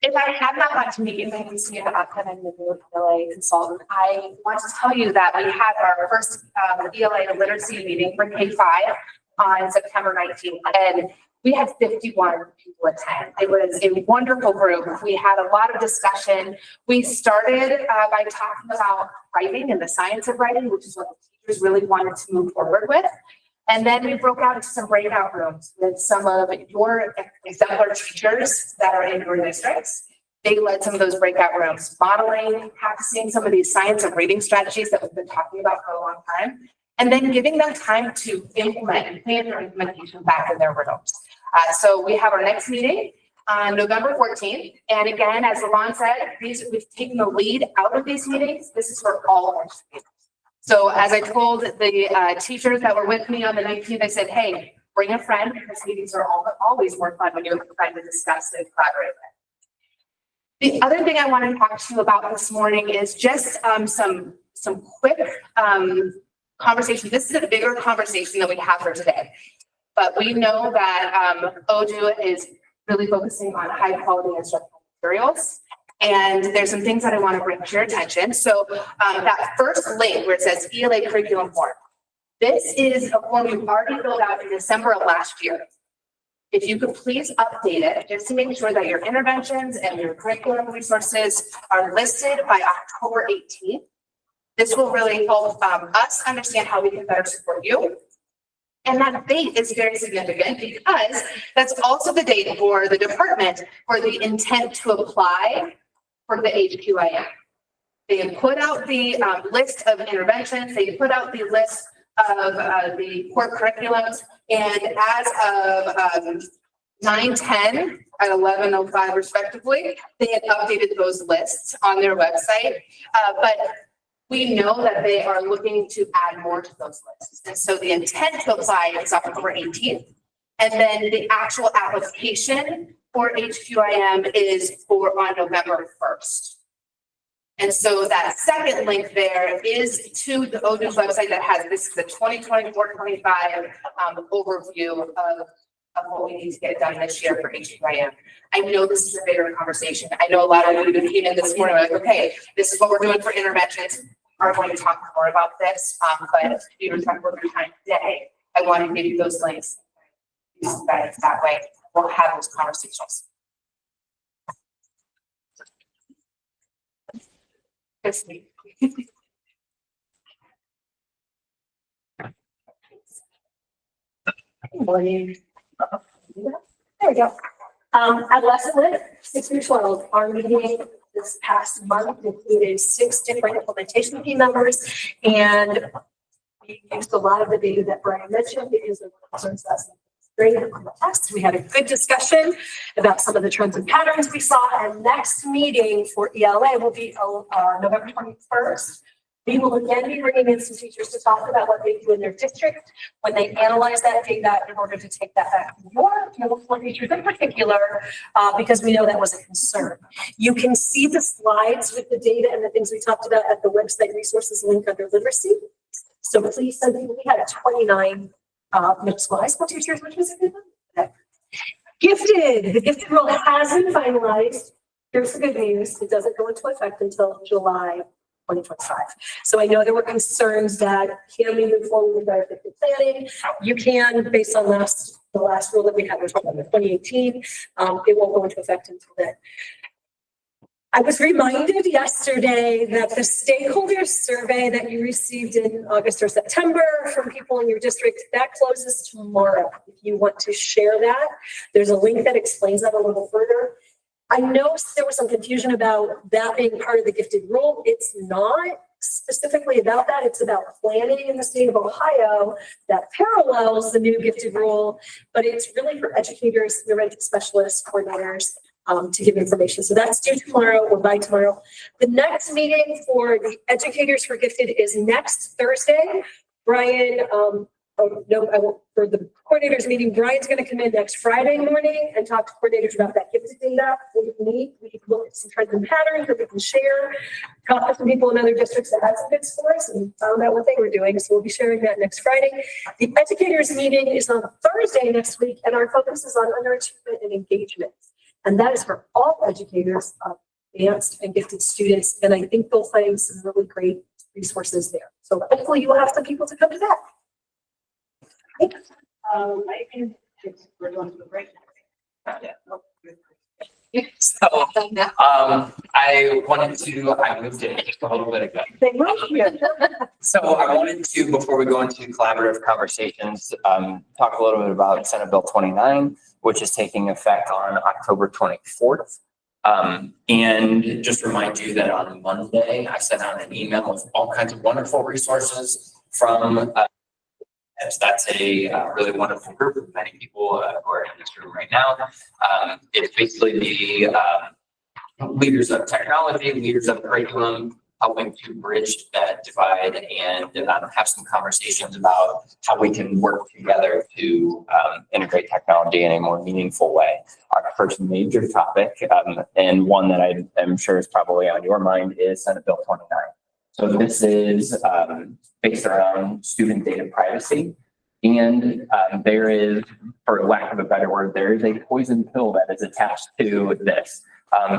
If I have not gotten to meet you, my name is Samantha Upton. I'm the new ELA consultant. I want to tell you that we had our first ELA literacy meeting for K-5 on September 19th, and we had 51 people attend. It was a wonderful group. We had a lot of discussion. We started by talking about writing and the science of writing, which is what the teachers really wanted to move forward with. And then we broke out into some breakout rooms with some of your exemplar teachers that are in your districts. They led some of those breakout rooms, modeling, practicing some of these science of reading strategies that we've been talking about for a long time, and then giving them time to implement and plan their implementation back in their rooms. So we have our next meeting on November 14th. And again, as Alon said, we've taken the lead out of these meetings. This is for all of our students. So as I told the teachers that were with me on the 19th, I said, hey, bring a friend, because meetings are always more fun when you're with a friend to discuss and collaborate with. The other thing I want to talk to you about this morning is just some quick conversation. This is a bigger conversation that we have for today. But we know that ODU is really focusing on high quality instructional materials. And there's some things that I want to bring to your attention. So that first link where it says ELA curriculum form, this is a form you've already filled out in December of last year. If you could please update it just to make sure that your interventions and your curriculum resources are listed by October 18th. This will really help us understand how we can better support you. And that date is very significant because that's also the date for the department for the intent to apply for the HQIM. They have put out the list of interventions. They put out the list of the core curriculums. And as of 9/10 at 11:05 respectively, they had updated those lists on their website. But we know that they are looking to add more to those lists. And so the intent to apply is October 18th. And then the actual application for HQIM is on November 1st. And so that second link there is to the ODU's website that has this is the 2024-25 overview of what we need to get done this year for HQIM. I know this is a bigger conversation. I know a lot of you who came in this morning like, okay, this is what we're doing for interventions. We're going to talk more about this, but you were talking about your time today. I want to give you those links. That way, we'll have those conversations. Morning. There we go. At Lesson 6 through 12, our meeting this past month included 6 different implementation team members, and we used a lot of the data that Brian mentioned because of the concerns that's great on the test. We had a good discussion about some of the trends and patterns we saw, and next meeting for ELA will be November 21st. We will again be bringing in some teachers to talk about what they do in their district when they analyze that data in order to take that back to your middle school teachers in particular, because we know that was a concern. You can see the slides with the data and the things we talked about at the website resources link under literacy. So please send me, we had 29 middle school, high school teachers, which was a good one. Okay. Gifted, the gifted role has been finalized. Here's the good news. It doesn't go into effect until July 2025. So I know there were concerns that can we move forward with our gifted planning? You can, based on the last rule that we had, which was in 2018. It won't go into effect until then. I was reminded yesterday that the stakeholder survey that you received in August or September from people in your district, that closes tomorrow. If you want to share that, there's a link that explains that a little further. I know there was some confusion about that being part of the gifted rule. It's not specifically about that. It's about planning in the state of Ohio that parallels the new gifted rule, but it's really for educators, intervention specialists, coordinators, to give information. So that's due tomorrow or by tomorrow. The next meeting for the educators for gifted is next Thursday. Brian, for the coordinators meeting, Brian's going to come in next Friday morning and talk to coordinators about that gifted data. We can look at some trends and patterns that we can share, talk to some people in other districts that had some good scores and found out what they were doing. So we'll be sharing that next Friday. The educators meeting is on Thursday next week, and our focus is on underachievement and engagement. And that is for all educators, advanced and gifted students. And I think they'll find some really great resources there. So hopefully you will have some people to come to that. I can, we're going to the break. So, I moved in just a little bit ago. So I wanted to, before we go into collaborative conversations, talk a little bit about Senate Bill 29, which is taking effect on October 24th. And just remind you that on Monday, I sent out an email with all kinds of wonderful resources from that's a really wonderful group of many people who are in this room right now. It's basically the leaders of technology, leaders of curriculum, helping to bridge that divide and have some conversations about how we can work together to integrate technology in a more meaningful way. Our first major topic, and one that I am sure is probably on your mind, is Senate Bill 29. So this is based around student data privacy. And there is, for lack of a better word, there is a poison pill that is attached to this.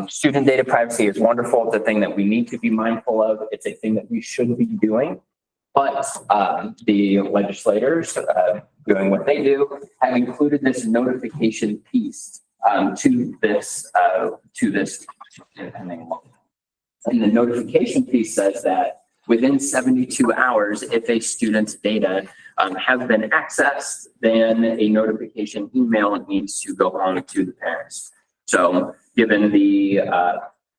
Student data privacy is wonderful. It's a thing that we need to be mindful of. It's a thing that we should be doing. But the legislators doing what they do have included this notification piece to this pending law. And the notification piece says that within 72 hours, if a student's data have been accessed, then a notification email needs to go on to the parents. So given the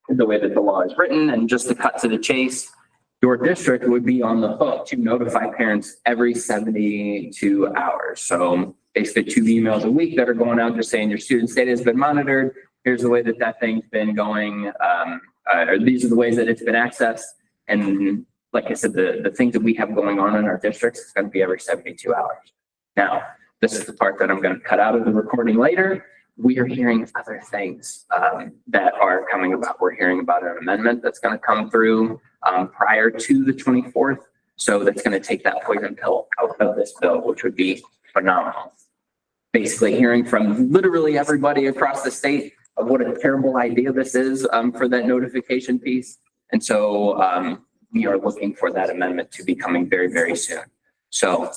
way that the law is written, and just to cut to the chase, your district would be on the hook to notify parents every 72 hours. So basically 2 emails a week that are going out just saying your student's data has been monitored. Here's the way that that thing's been going. Or these are the ways that it's been accessed. And like I said, the things that we have going on in our districts is going to be every 72 hours. Now, this is the part that I'm going to cut out of the recording later. We are hearing other things that are coming about. We're hearing about an amendment that's going to come through prior to the 24th. So that's going to take that poison pill out of this bill, which would be phenomenal. Basically hearing from literally everybody across the state of what a terrible idea this is for that notification piece. And so we are looking for that amendment to be coming very, very soon. So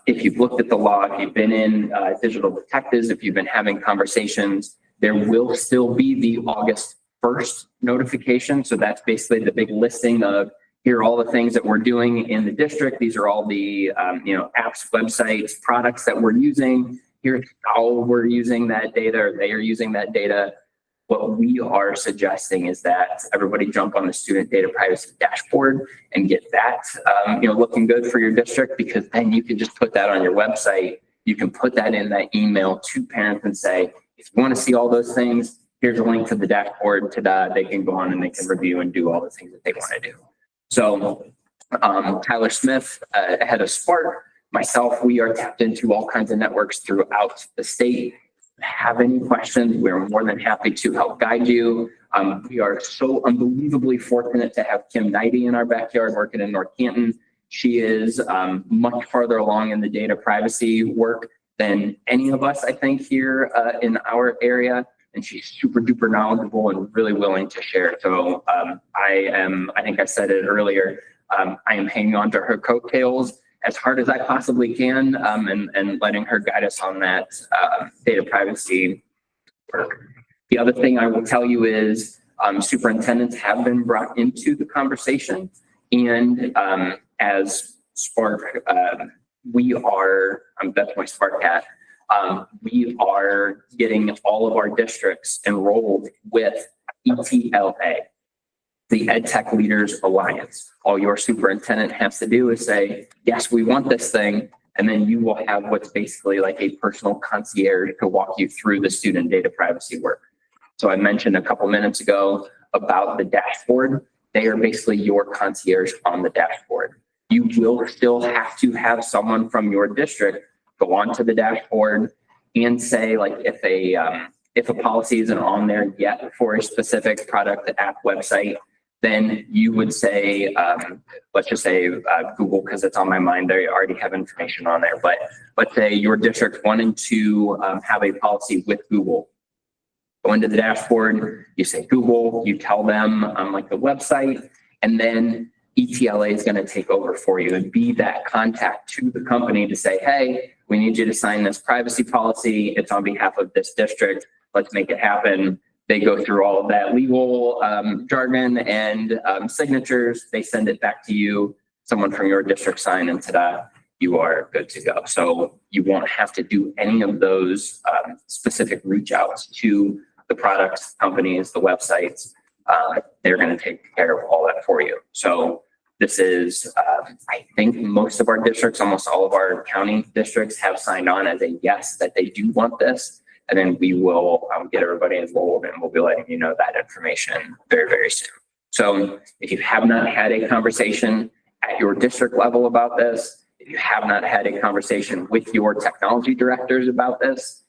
if you've looked at the law, if you've been in digital detectives, if you've been having conversations, there will still be the August 1st notification. So that's basically the big listing of here are all the things that we're doing in the district. These are all the apps, websites, products that we're using. Here's how we're using that data, or they are using that data. What we are suggesting is that everybody jump on the student data privacy dashboard and get that, looking good for your district, because then you can just put that on your website. You can put that in that email to parents and say, if you want to see all those things, here's a link to the dashboard. They can go on and they can review and do all the things that they want to do. So Tyler Smith, head of Spark, myself, we are tapped into all kinds of networks throughout the state. Have any questions, we're more than happy to help guide you. We are so unbelievably fortunate to have Kim Knighty in our backyard working in North Canton. She is much farther along in the data privacy work than any of us, I think, here in our area. And she's super duper knowledgeable and really willing to share. So I think I said it earlier, I am hanging on to her coattails as hard as I possibly can and letting her guide us on that data privacy work. The other thing I will tell you is superintendents have been brought into the conversation. And as Spark, we are, that's my Spark hat, we are getting all of our districts enrolled with ETLA, the EdTech Leaders Alliance. All your superintendent has to do is say, yes, we want this thing. And then you will have what's basically like a personal concierge to walk you through the student data privacy work. So I mentioned a couple minutes ago about the dashboard. They are basically your concierge on the dashboard. You will still have to have someone from your district go onto the dashboard and say, like, if a policy isn't on there yet for a specific product, app, website, then you would say, let's just say Google, because it's on my mind, they already have information on there. But let's say your district wanted to have a policy with Google. Go into the dashboard, you say Google, you tell them like the website, and then ETLA is going to take over for you and be that contact to the company to say, hey, we need you to sign this privacy policy. It's on behalf of this district. Let's make it happen. They go through all of that legal jargon and signatures. They send it back to you. Someone from your district sign, and ta-da, you are good to go. So you won't have to do any of those specific reach outs to the products, companies, the websites. They're going to take care of all that for you. So this is, I think most of our districts, almost all of our county districts have signed on as a yes, that they do want this. And then we will get everybody involved and we'll be letting you know that information very, very soon. So if you have not had a conversation at your district level about this, if you have not had a conversation with your technology directors about this,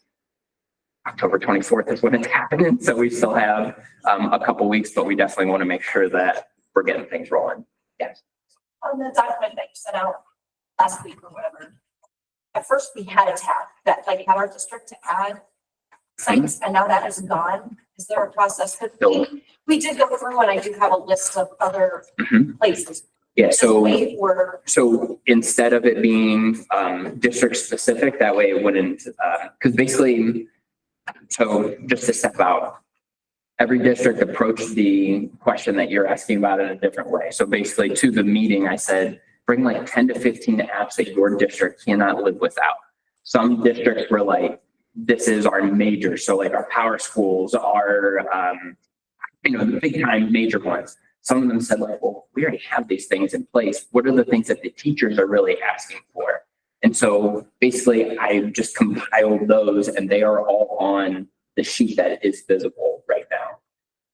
October 24th is when it's happening. So we still have a couple weeks, but we definitely want to make sure that we're getting things rolling. Yes. On the document that you sent out last week or whatever, at first we had a tab that like had our district to add sites, and now that is gone. Is there a process? Because we did go through, and I do have a list of other places. Yeah, so instead of it being district specific, that way it wouldn't, because basically, so just to step out, every district approached the question that you're asking about in a different way. So basically to the meeting, I said, bring like 10 to 15 apps that your district cannot live without. Some districts were like, this is our major. So like our power schools are, the big time major ones. Some of them said like, well, we already have these things in place. What are the things that the teachers are really asking for? And so basically I just compiled those and they are all on the sheet that is visible right now.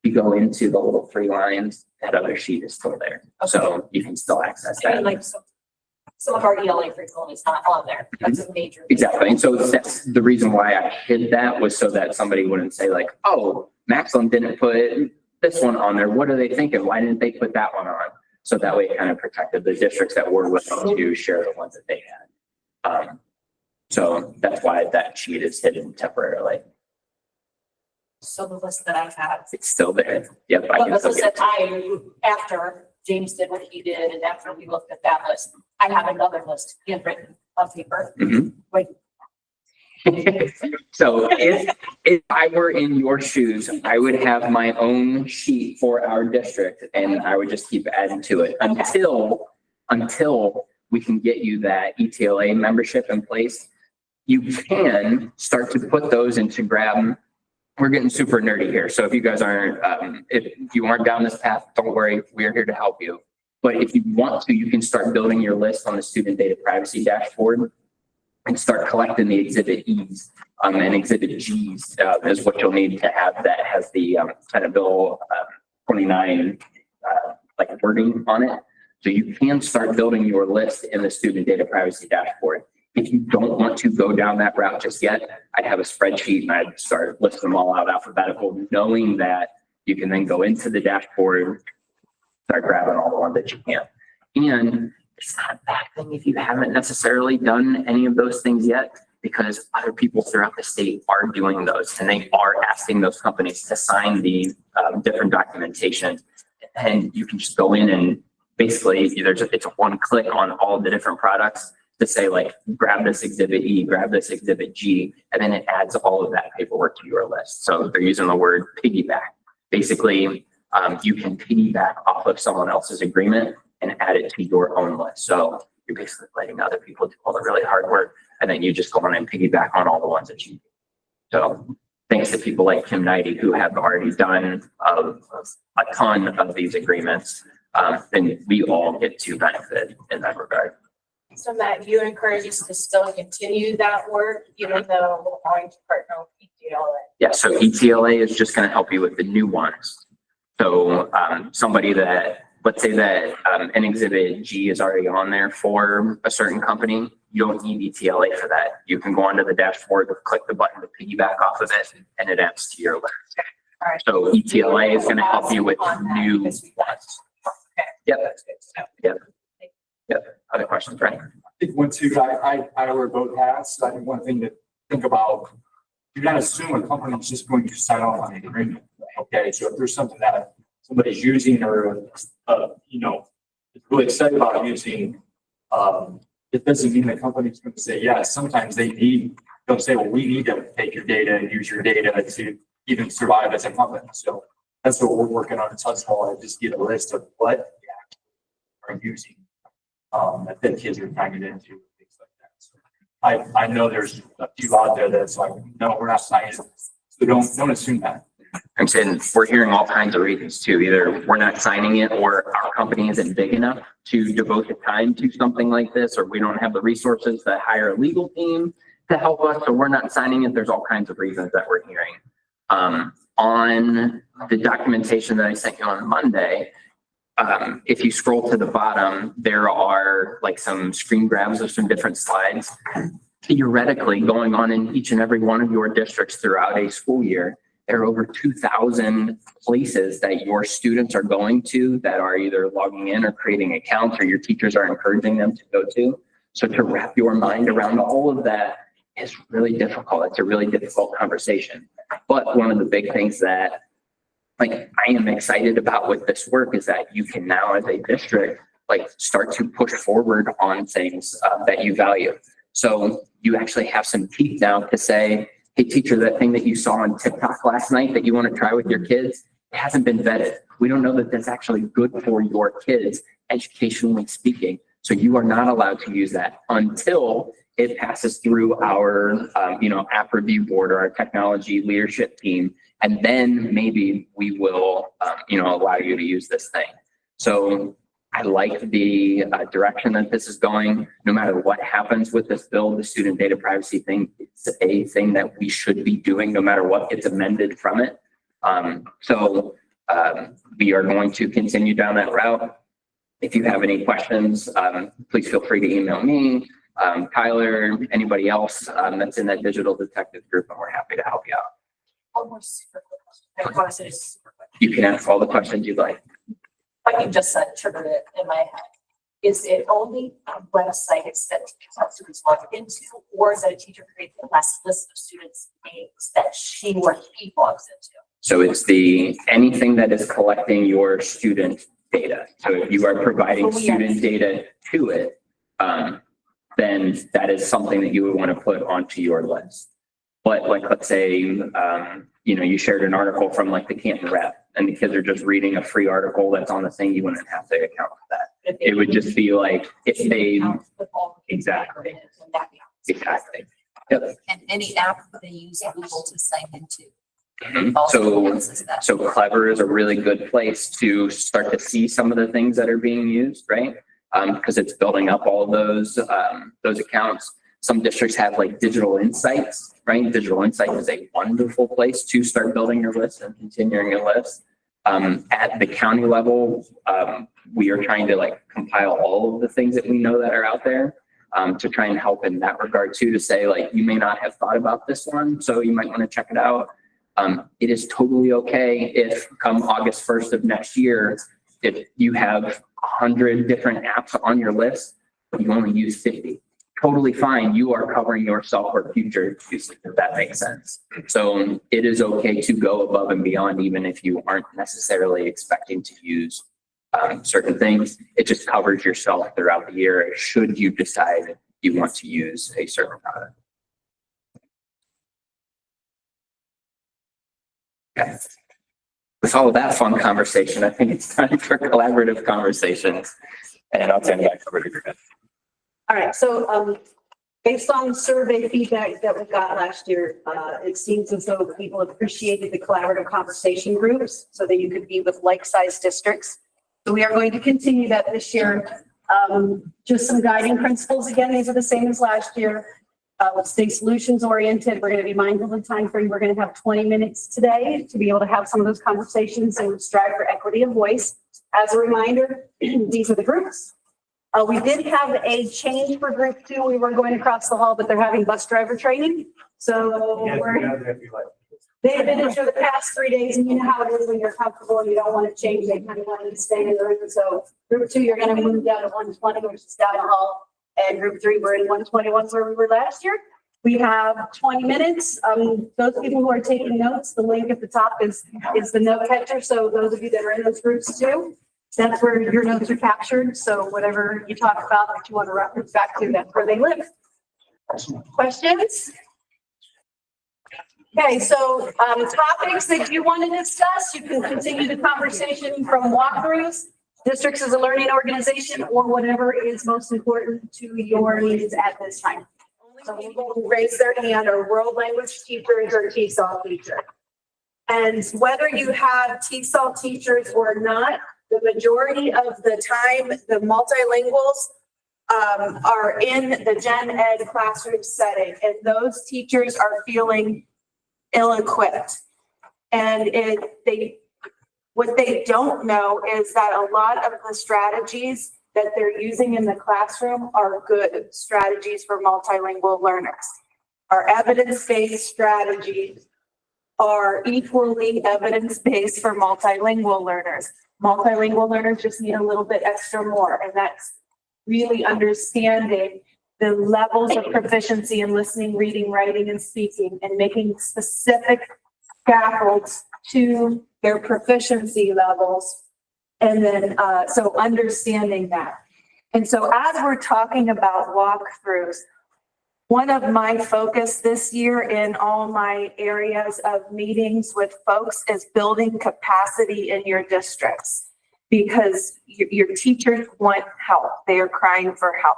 You go into the little 3 lines, that other sheet is still there. Okay. So you can still access that. And like some of our ELA curriculum is not on there. That's a major. Exactly. And so that's the reason why I hid that, was so that somebody wouldn't say like, oh, Maxim didn't put this one on there. What are they thinking? Why didn't they put that one on? So that way it kind of protected the districts that were willing to share the ones that they had. So that's why that sheet is hidden temporarily. So the list that I've had. It's still there. Yep. But the list that after James did what he did, and after we looked at that list, I have another list handwritten on paper. Wait. So if I were in your shoes, I would have my own sheet for our district and I would just keep adding to it until we can get you that ETLA membership in place. You can start to put those into Grab. We're getting super nerdy here. So if you guys aren't, if you aren't down this path, don't worry, we're here to help you. But if you want to, you can start building your list on the student data privacy dashboard and start collecting the exhibit E's and exhibit G's is what you'll need to have that has the Senate Bill 29 like wording on it. So you can start building your list in the student data privacy dashboard. If you don't want to go down that route just yet, I'd have a spreadsheet and I'd start listing them all out alphabetical, knowing that you can then go into the dashboard, start grabbing all the ones that you can. And it's not a bad thing if you haven't necessarily done any of those things yet, because other people throughout the state are doing those and they are asking those companies to sign the different documentation. And you can just go in and basically it's a one click on all the different products to say like, grab this exhibit E, grab this exhibit G, and then it adds all of that paperwork to your list. So they're using the word piggyback. Basically, you can piggyback off of someone else's agreement and add it to your own list. So you're basically letting other people do all the really hard work, and then you just go on and piggyback on all the ones that you do. So thanks to people like Kim Knighty who have already done a ton of these agreements, then we all get to benefit in that regard. So Matt, you encourage us to still continue that work, even though we're going to partner with ETLA? Yeah, so ETLA is just going to help you with the new ones. So somebody that, let's say that an exhibit G is already on there for a certain company, you don't need ETLA for that. You can go onto the dashboard, click the button to piggyback off of it, and it adds to your list. All right. So ETLA is going to help you with new ones. Yep. Yep. Other questions, right? I think one, too, I wear both hats. I think one thing to think about, you're not assuming a company's just going to sign off on the agreement. Okay, so if there's something that somebody's using or, is really excited about using, it doesn't mean the company's going to say yes. Sometimes they'll say, well, we need to take your data and use your data to even survive as a company. So that's what we're working on in Touchball, and just get a list of what we actually are using. That the kids are trying to get into, things like that. So I know there's a few out there that's like, no, we're not signing. So don't assume that. I'm saying we're hearing all kinds of reasons too. Either we're not signing it, or our company isn't big enough to devote the time to something like this, or we don't have the resources to hire a legal team to help us, so we're not signing it. There's all kinds of reasons that we're hearing. On the documentation that I sent you on Monday, if you scroll to the bottom, there are like some screen grabs of some different slides. Theoretically, going on in each and every one of your districts throughout a school year, there are over 2,000 places that your students are going to that are either logging in or creating accounts, or your teachers are encouraging them to go to. So to wrap your mind around all of that is really difficult. It's a really difficult conversation. But one of the big things that I am excited about with this work is that you can now, as a district, start to push forward on things that you value. So you actually have some teeth now to say, hey, teacher, that thing that you saw on TikTok last night that you want to try with your kids, it hasn't been vetted. We don't know that that's actually good for your kids, educationally speaking. So you are not allowed to use that until it passes through our, app review board or our technology leadership team. And then maybe we will, allow you to use this thing. So I like the direction that this is going. No matter what happens with this bill, the student data privacy thing is a thing that we should be doing no matter what gets amended from it. We are going to continue down that route. If you have any questions, please feel free to email me, Tyler, anybody else that's in that digital detective group, and we're happy to help you out. Almost super quick question. I promise it is super quick. You can ask all the questions you'd like. Like you just said, triggered it in my head. Is it only a website that students log into, or is it a teacher creates a list of students' names that she or he logs into? So it's anything that is collecting your student data. So if you are providing student data to it, then that is something that you would want to put onto your list. But let's say, you shared an article from the Canton Rep, and the kids are just reading a free article that's on the thing, you wouldn't have to account for that. It would just be if they, exactly. Exactly. Yep. And any app they use Google to sign into. So Clever is a really good place to start to see some of the things that are being used, right? Because it's building up all those accounts. Some districts have Digital Insights, right? Digital Insights is a wonderful place to start building your list and continuing your list. At the county level, we are trying to like compile all of the things that we know that are out there, to try and help in that regard too, to say like, you may not have thought about this one, so you might want to check it out. It is totally okay if come August 1st of next year, if you have 100 different apps on your list, but you only use 50. Totally fine. You are covering yourself for future use, if that makes sense. So it is okay to go above and beyond, even if you aren't necessarily expecting to use certain things. It just covers yourself throughout the year should you decide you want to use a certain product. Okay. With all of that fun conversation, I think it's time for collaborative conversations. And I'll turn it back over to Griffin. All right, so based on survey feedback that we got last year, it seems as though people appreciated the collaborative conversation groups so that you could be with like-sized districts. So we are going to continue that this year. Just some guiding principles. Again, these are the same as last year. Let's stay solutions oriented. We're going to be mindful of the time frame. We're going to have 20 minutes today to be able to have some of those conversations and strive for equity of voice. As a reminder, these are the groups. We did have a change for group 2. We were going across the hall, but they're having bus driver training. So they've been in for the past 3 days, and you know how it is when you're comfortable and you don't want to change. They kind of want to stay in the room. So group 2, you're going to move down to 120, which is down the hall. And group 3, we're in 121 where we were last year. We have 20 minutes. Those people who are taking notes, the link at the top is the note catcher. So those of you that are in those groups too, that's where your notes are captured. So whatever you talk about that you want to reference back to, that's where they live. Questions? Okay, so topics that you want to discuss, you can continue the conversation from walkthroughs, districts as a learning organization, or whatever is most important to your needs at this time. So people who raise their hand are world language teachers or TESOL teachers. And whether you have TESOL teachers or not, the majority of the time, the multilinguals are in the gen ed classroom setting, and those teachers are feeling ill-equipped. And what they don't know is that a lot of the strategies that they're using in the classroom are good strategies for multilingual learners. Our evidence-based strategies are equally evidence-based for multilingual learners. Multilingual learners just need a little bit extra more, and that's really understanding the levels of proficiency in listening, reading, writing, and speaking, and making specific scaffolds to their proficiency levels. And then, so understanding that. And so as we're talking about walkthroughs, one of my focus this year in all my areas of meetings with folks is building capacity in your districts, because your teachers want help. They are crying for help.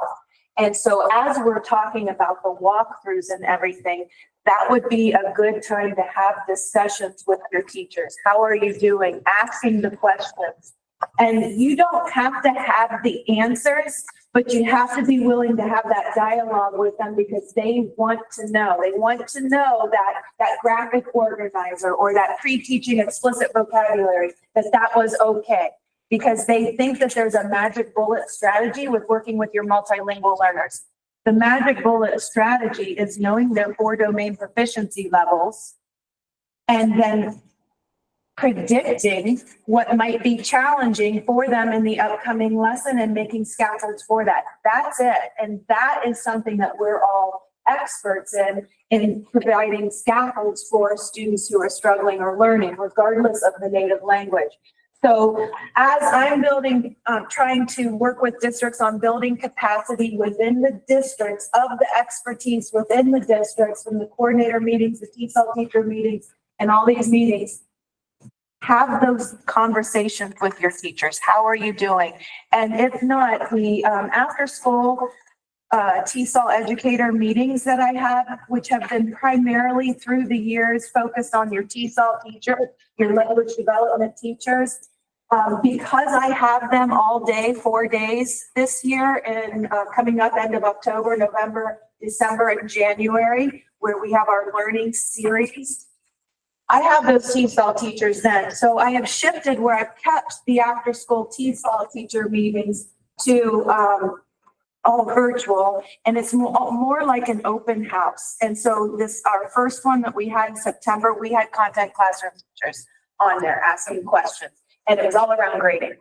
And so as we're talking about the walkthroughs and everything, that would be a good time to have discussions with your teachers. How are you doing? Asking the questions. And you don't have to have the answers, but you have to be willing to have that dialogue with them, because they want to know. They want to know that graphic organizer or that pre-teaching explicit vocabulary, that was okay. Because they think that there's a magic bullet strategy with working with your multilingual learners. The magic bullet strategy is knowing their 4 domain proficiency levels and then predicting what might be challenging for them in the upcoming lesson and making scaffolds for that. That's it. And that is something that we're all experts in providing scaffolds for students who are struggling or learning, regardless of the native language. So as I'm trying to work with districts on building capacity within the districts of the expertise within the districts, from the coordinator meetings, the TESOL teacher meetings, and all these meetings, have those conversations with your teachers. How are you doing? And if not, the after school TESOL educator meetings that I have, which have been primarily through the years focused on your TESOL teacher, your language development teachers. Because I have them all day, 4 days this year, and coming up end of October, November, December, and January, where we have our learning series, I have those T-SAL teachers then, so I have shifted where I've kept the after-school T-SAL teacher meetings to, all virtual, and it's more like an open house. And so our first one that we had in September, we had content classroom teachers on there asking questions, and it was all around grading.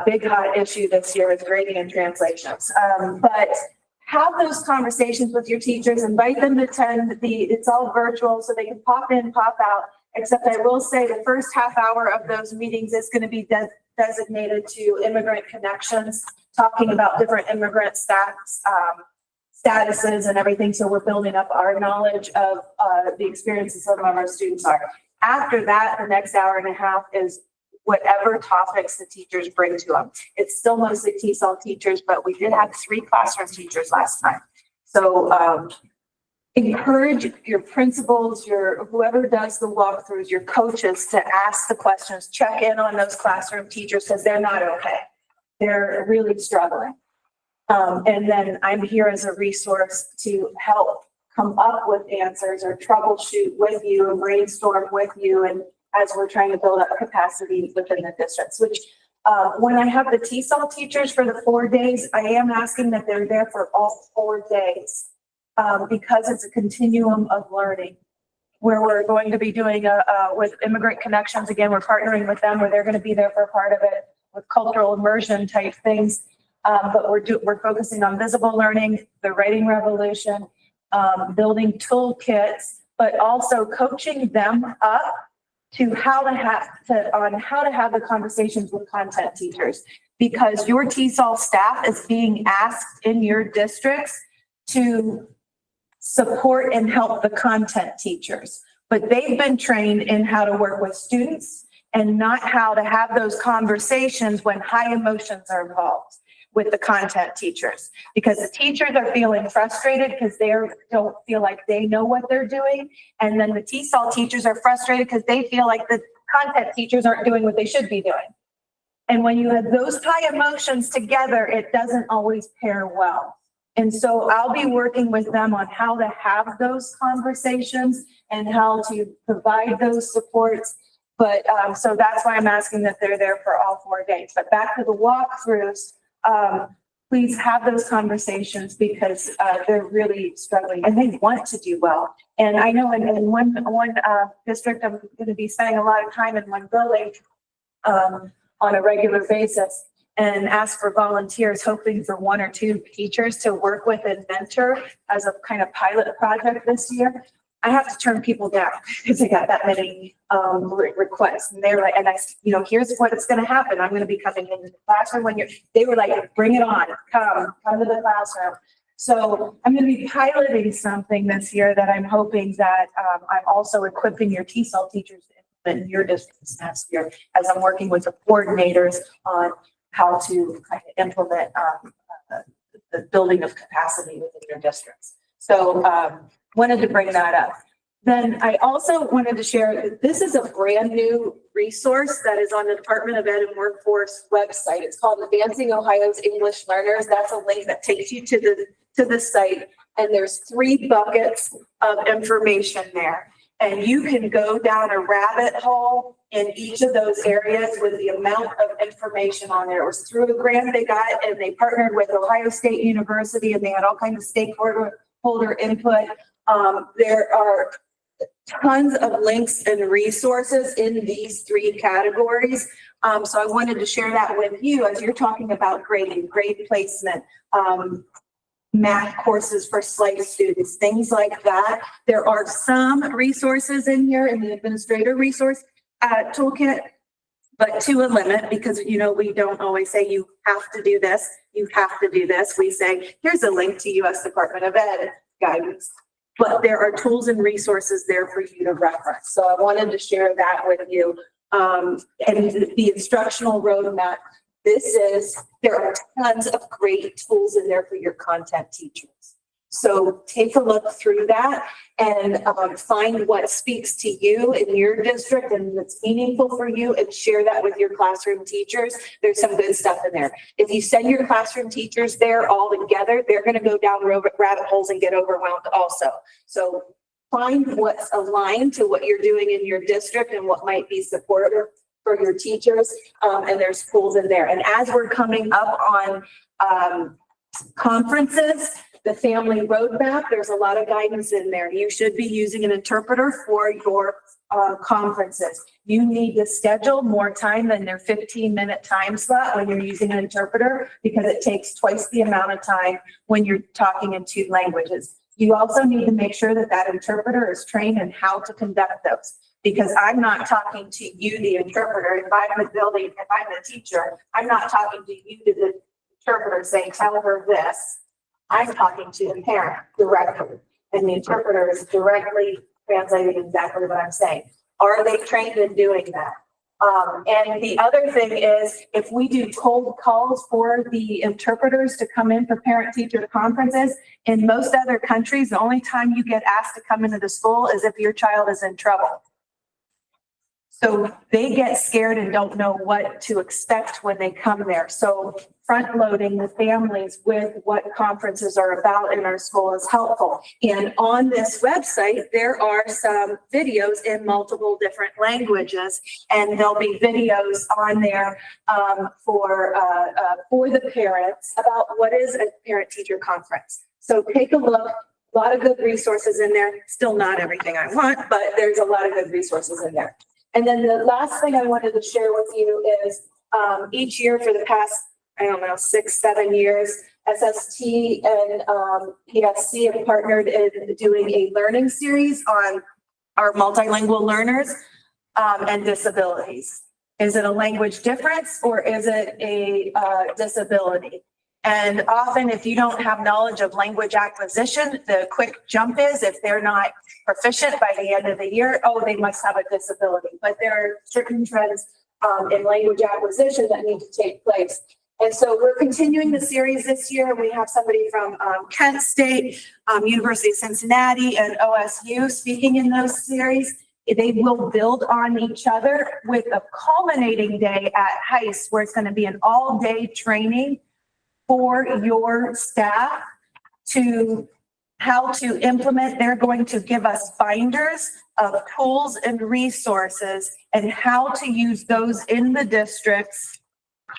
Big hot issue this year is grading and translations. But have those conversations with your teachers, invite them to attend it's all virtual, so they can pop in, pop out. Except I will say the first half hour of those meetings is going to be designated to immigrant connections, talking about different immigrant statuses and everything. So we're building up our knowledge of the experiences some of our students are. After that, the next hour and a half is whatever topics the teachers bring to them. It's still mostly T-SAL teachers, but we did have 3 classroom teachers last time. So encourage your principals, whoever does the walkthroughs, your coaches to ask the questions, check in on those classroom teachers because they're not okay. They're really struggling. And then I'm here as a resource to help come up with answers or troubleshoot with you and brainstorm with you. And as we're trying to build up capacity within the districts, which when I have the T-SAL teachers for the 4 days, I am asking that they're there for all 4 days. Because it's a continuum of learning where we're going to be doing with Immigrant Connections. Again, we're partnering with them where they're going to be there for part of it with cultural immersion type things. But we're focusing on visible learning, the writing revolution, building toolkits, but also coaching them up to how to have the conversations with content teachers, because your T-SAL staff is being asked in your districts to support and help the content teachers, but they've been trained in how to work with students and not how to have those conversations when high emotions are involved with the content teachers, because the teachers are feeling frustrated because they don't feel like they know what they're doing. And then the T-SAL teachers are frustrated because they feel like the content teachers aren't doing what they should be doing. And when you have those high emotions together, it doesn't always pair well. And so I'll be working with them on how to have those conversations and how to provide those supports. But so that's why I'm asking that they're there for all 4 days. But back to the walkthroughs, please have those conversations because they're really struggling and they want to do well. And I know in one district, I'm going to be spending a lot of time in one building on a regular basis, and ask for volunteers, hoping for 1 or 2 teachers to work with and mentor as a kind of pilot project this year. I have to turn people down because I got that many requests, and they're like, here's what it's going to happen. I'm going to be coming into the classroom they were like, bring it on, come to the classroom. So I'm going to be piloting something this year that I'm hoping that I'm also equipping your T-SAL teachers in your districts next year as I'm working with the coordinators on how to kind of implement the building of capacity within your districts. So wanted to bring that up. Then I also wanted to share that this is a brand new resource that is on the Department of Ed and Workforce website. It's called Advancing Ohio's English Learners. That's a link that takes you to the site, and there's 3 buckets of information there. And you can go down a rabbit hole in each of those areas with the amount of information on there. It was through a grant they got, and they partnered with Ohio State University, and they had all kinds of stakeholder input. There are tons of links and resources in these 3 categories. So I wanted to share that with you as you're talking about grading, grade placement, math courses for SLATE students, things like that. There are some resources in here in the administrator resource toolkit, but to a limit, because we don't always say you have to do this, you have to do this. We say, here's a link to U.S. Department of Ed guidance, but there are tools and resources there for you to reference. So I wanted to share that with you. And the instructional roadmap, there are tons of great tools in there for your content teachers. So take a look through that and find what speaks to you in your district and that's meaningful for you, and share that with your classroom teachers. There's some good stuff in there. If you send your classroom teachers there all together, they're going to go down rabbit holes and get overwhelmed also. So find what's aligned to what you're doing in your district and what might be supportive for your teachers. And there's tools in there. And as we're coming up on conferences, the family roadmap, there's a lot of guidance in there. You should be using an interpreter for your conferences. You need to schedule more time than their 15-minute time slot when you're using an interpreter, because it takes twice the amount of time when you're talking in two languages. You also need to make sure that that interpreter is trained in how to conduct those, because I'm not talking to you, the interpreter. If I'm the teacher, I'm not talking to you, the interpreter, saying, tell her this. I'm talking to the parent directly, and the interpreter is directly translating exactly what I'm saying. Are they trained in doing that? And the other thing is, if we do cold calls for the interpreters to come in for parent-teacher conferences, in most other countries, the only time you get asked to come into the school is if your child is in trouble. So they get scared and don't know what to expect when they come there. So front-loading the families with what conferences are about in our school is helpful. And on this website, there are some videos in multiple different languages, and there'll be videos on there for the parents about what is a parent-teacher conference. So take a look. A lot of good resources in there. Still not everything I want, but there's a lot of good resources in there. And then the last thing I wanted to share with you is each year for the past, 6-7 years, SST and ESC have partnered in doing a learning series on our multilingual learners and disabilities. Is it a language difference, or is it a disability? And often, if you don't have knowledge of language acquisition, the quick jump is, if they're not proficient by the end of the year, oh, they must have a disability. But there are certain trends in language acquisition that need to take place. And so we're continuing the series this year. We have somebody from Kent State, University of Cincinnati, and OSU speaking in those series. They will build on each other with a culminating day at HEIS, where it's going to be an all-day training for your staff to how to implement. They're going to give us binders of tools and resources and how to use those in the districts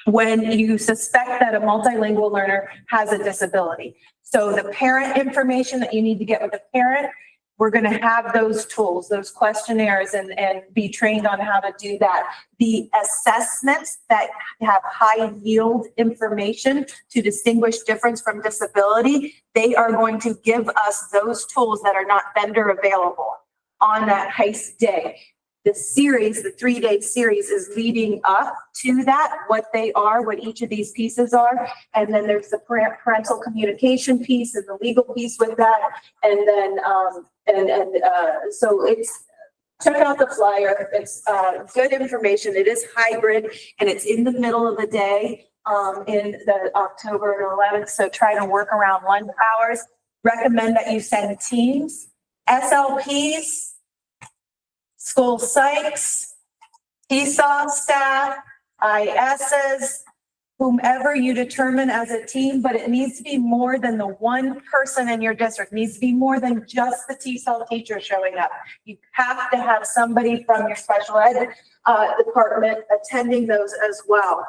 when you suspect that a multilingual learner has a disability. So the parent information that you need to get with the parent, we're going to have those tools, those questionnaires, and be trained on how to do that. The assessments that have high yield information to distinguish difference from disability, they are going to give us those tools that are not vendor available on that HEIS day. The series, the 3-day series, is leading up to that, what they are, what each of these pieces are. And then there's the parental communication piece and the legal piece with that. And then, so it's, check out the flyer. It's good information. It is hybrid, and it's in the middle of the day in the October 11th. So try to work around lunch hours. Recommend that you send teams, SLPs, school psychs, TESOL staff, ISs, whomever you determine as a team, but it needs to be more than the one person in your district. It needs to be more than just the TESOL teacher showing up. You have to have somebody from your special ed department attending those as well.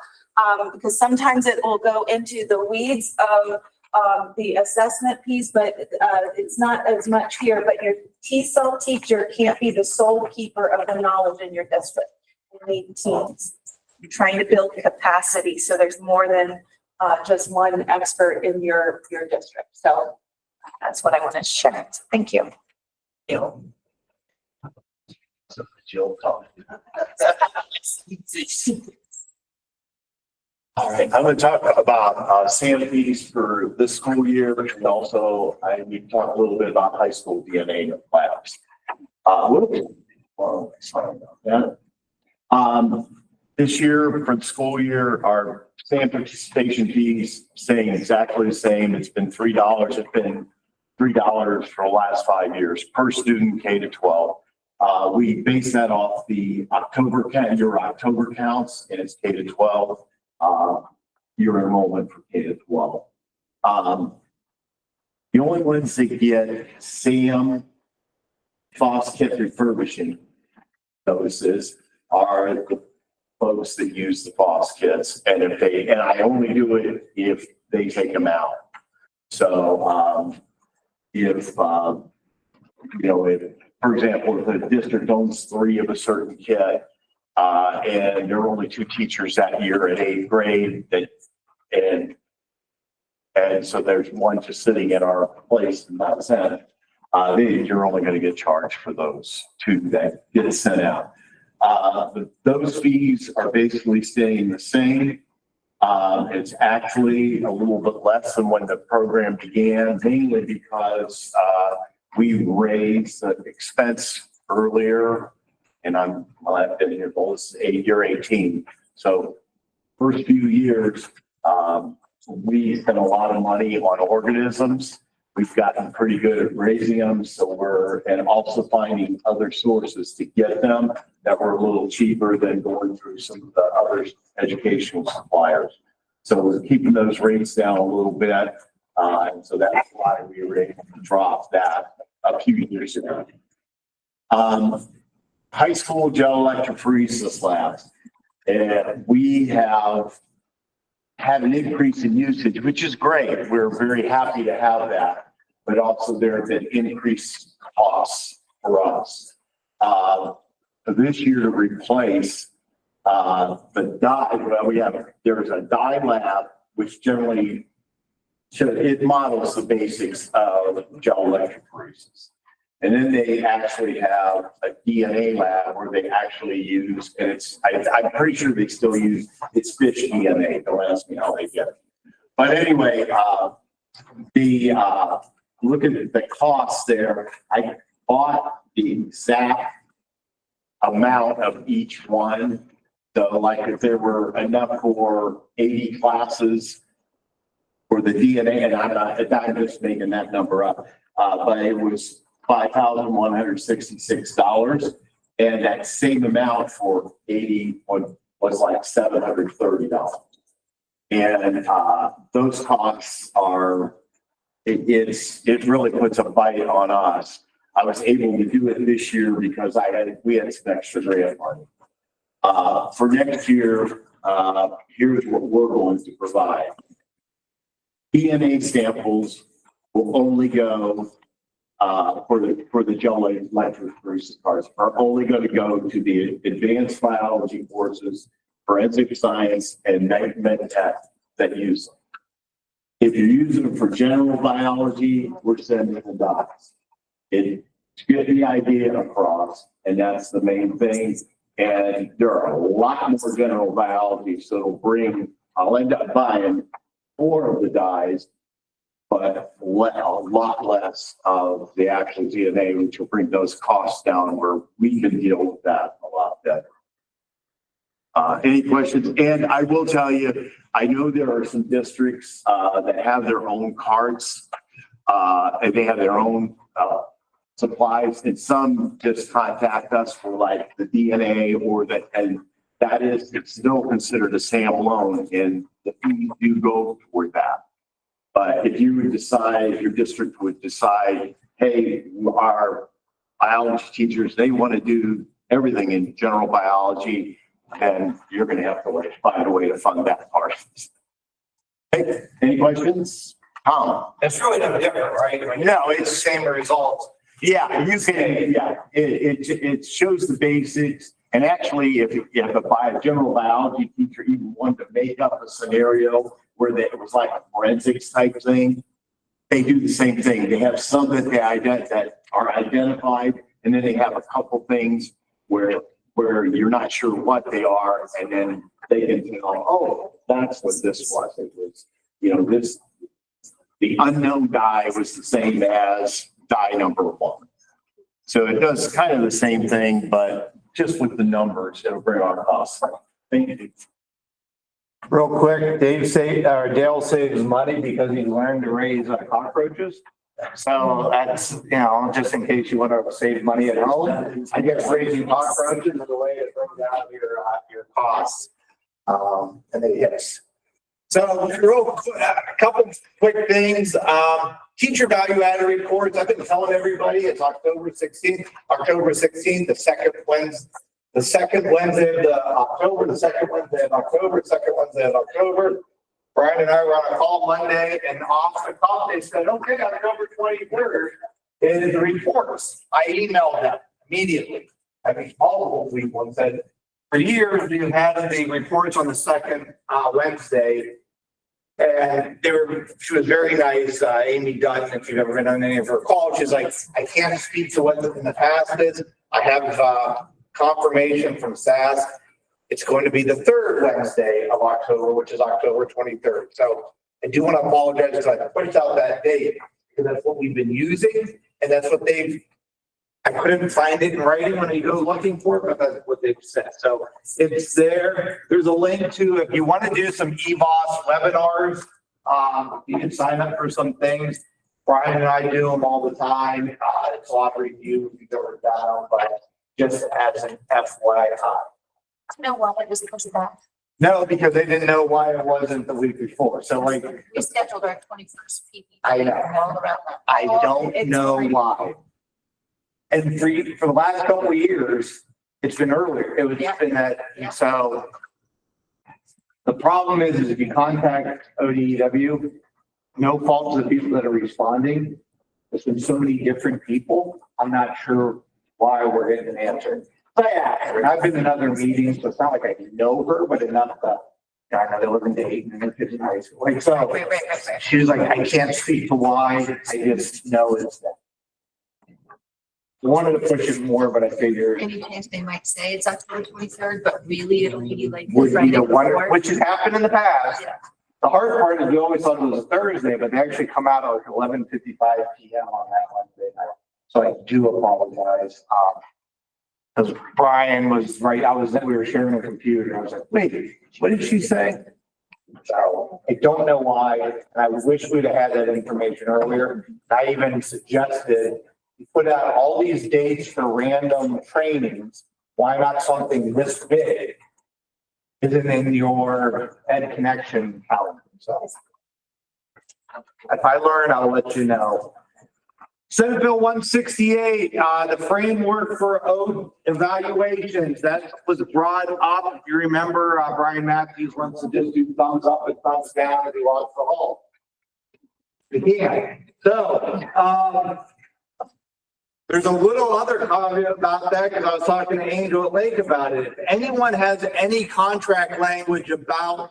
Because sometimes it will go into the weeds of the assessment piece, but it's not as much here. But your TESOL teacher can't be the sole keeper of the knowledge in your district. You need teams. You're trying to build capacity, so there's more than just one expert in your district. So that's what I want to share. Thank you. So Jill talking. All right, I'm going to talk about CMPs for this school year, and also we talk a little bit about high school DNA labs. This year for the school year, our SAM participation fees staying exactly the same. It's been $3. It's been $3 for the last 5 years per student, K to 12. We base that off the your October counts, and it's K to 12. Your enrollment for K to 12. The only ones that get SAM FOSS kit refurbishing notices are the folks that use the FOSS kits. And if they, and I only do it if they take them out. So, if, if, for example, if the district owns 3 of a certain kit, and there are only 2 teachers that year at 8th grade, and so there's one just sitting in our place and not sent, then you're only going to get charged for those 2 that get sent out. Those fees are basically staying the same. It's actually a little bit less than when the program began, mainly because we raised the expense earlier, and I've been here both year 18. So first few years, we spent a lot of money on organisms. We've gotten pretty good at raising them, and also finding other sources to get them that were a little cheaper than going through some of the other educational suppliers. So we're keeping those rates down a little bit. And so that's why we were able to drop that a few years ago. High school gel electrophoresis labs. And we have had an increase in usage, which is great. We're very happy to have that, but also there have been increased costs for us. This year to replace the dye, there's a dye lab, which generally, it models the basics of gel electrophoresis. And then they actually have a DNA lab where they actually use, and I'm pretty sure they still use, it's fish DNA. Don't ask me how they get it. But anyway, look at the cost there. I bought the exact amount of each one. So like if there were enough for 80 classes for the DNA, and I'm just making that number up, but it was $5,166, and that same amount for 80 was like $730. And those costs are, it really puts a bite on us. I was able to do it this year because we had some extra grant money. For next year, here's what we're going to provide. DNA samples will only go for the gel electrophoresis cards are only going to go to the advanced biology courses, forensic science, and med tech that use them. If you're using them for general biology, we're sending the docs. It's get the idea across, and that's the main thing. And there are a lot more general biology, so I'll end up buying 4 of the dyes, but a lot less of the actual DNA, which will bring those costs down where we can deal with that a lot better. Any questions? And I will tell you, I know there are some districts that have their own cards and they have their own supplies, and some just contact us for like the DNA and it's still considered a standalone, and the fees do go toward that. But if you would decide, if your district would decide, hey, our biology teachers, they want to do everything in general biology, and you're going to have to find a way to fund that part. Hey, any questions? Tom? It's really no different, right? I mean, No, it's the same results. Yeah, you can, it shows the basics. And actually, if a general biology teacher even wanted to make up a scenario where it was like a forensics type thing, they do the same thing. They have some that that are identified, and then they have a couple things where you're not sure what they are, and then they can tell, oh, that's what this was. It was, the unknown dye was the same as dye number 1. So it does kind of the same thing, but just with the numbers, it'll bring our costs. Thank you. Real quick, Dale saves money because he learned to raise cockroaches. So that's, just in case you want to save money at home, I guess raising cockroaches is a way to bring down your costs. And yes, So a couple quick things. Teacher value added reports. I've been telling everybody it's October 16th, the second Wednesday of October, the second Wednesday of October, second Wednesday of October. Brian and I were on a call Monday and off the call, they said, okay, October 23rd is the reports. I emailed them immediately. I mean, multiple people and said, for years, we've had the reports on the second Wednesday. And she was very nice, Amy Dunn, if you've ever been on any of her calls, she's like, I can't speak to what in the past is. I have confirmation from SAS. It's going to be the third Wednesday of October, which is October 23rd. So I do want to apologize because I pushed out that date because that's what we've been using. And that's what I couldn't find it in writing when you go looking for it, but that's what they've said. So it's there. There's a link to, if you want to do some EBOS webinars, you can sign up for some things. Brian and I do them all the time. It's a lot of review, you go down, but just as an FYI. No, well, it was supposed to that. No, because they didn't know why it wasn't the week before. So like, We scheduled our 21st PP. I know. All around that. I don't know why. And for the last couple of years, it's been earlier. It was been that, and so the problem is if you contact ODEW, no fault to the people that are responding. There's been so many different people. I'm not sure why we're getting an answer. But I asked her, and I've been in other meetings, so it's not like I know her, but enough that I know they live in Dayton and their kids in high school. Like, so Right. she was like, I can't speak to why. I just know it's that. I wanted to push it more, but I figured Any chance they might say it's October 23rd, but really it'll be like the would be Friday the one, before? which has happened in the past. Yeah. The hard part is we always thought it was a Thursday, but they actually come out at like 11:55 PM on that Wednesday night. So I do apologize. Because Brian was right, we were sharing a computer. I was like, wait, what did she say? So I don't know why. And I wish we'd have had that information earlier. I even suggested you put out all these dates for random trainings. Why not something this big? Isn't in your Ed Connection calendar. So if I learn, I'll let you know. Senate Bill 168, the framework for OAT evaluations, that was brought up. If you remember, Brian Matthews wants to just do thumbs up and thumbs down if he wants the whole. Yeah, so, there's a little other caveat about that because I was talking to Angel at Lake about it. If anyone has any contract language about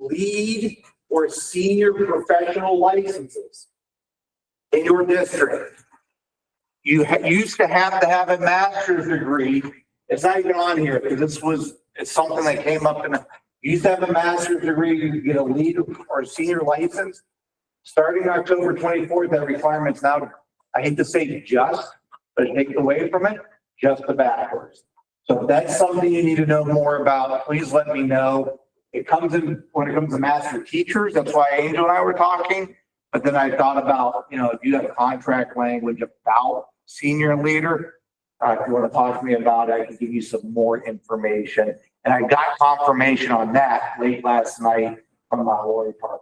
lead or senior professional licenses in your district, you used to have a master's degree. It's not even on here because it's something that came up you used to have a master's degree, you could get a lead or senior license. Starting October 24th, that requirement's now, I hate to say just, but take away from it, just the backwards. So if that's something you need to know more about, please let me know. It comes in when it comes to master teachers. That's why Angel and I were talking. But then I thought about, if you have contract language about senior leader, if you want to talk to me about it, I can give you some more information. And I got confirmation on that late last night from my lawyer partner.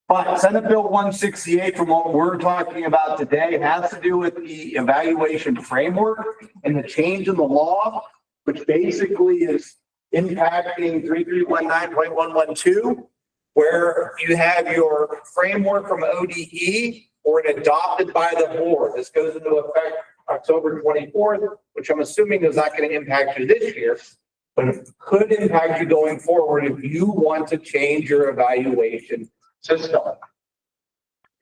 But Senate Bill 168, from what we're talking about today, has to do with the evaluation framework and the change in the law, which basically is impacting 3319.112, where you have your framework from ODE or it adopted by the board. This goes into effect October 24th, which I'm assuming is not going to impact you this year, but it could impact you going forward if you want to change your evaluation system.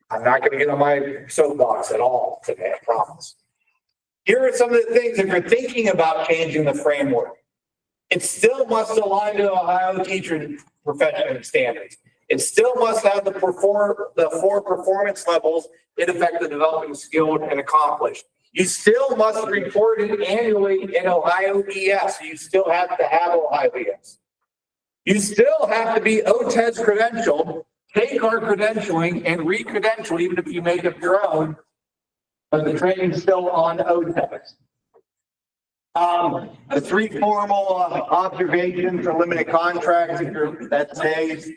I'm not going to get on my soapbox at all today, I promise. Here are some of the things if you're thinking about changing the framework. It still must align to Ohio teacher professional standards. It still must have the four performance levels in effective developing, skilled, and accomplished. You still must report it annually in Ohio ES. You still have to have Ohio ES. You still have to be OTES credentialed. Take our credentialing and re-credential, even if you make up your own, but the training's still on OTES. The three formal observations for limited contracts, that says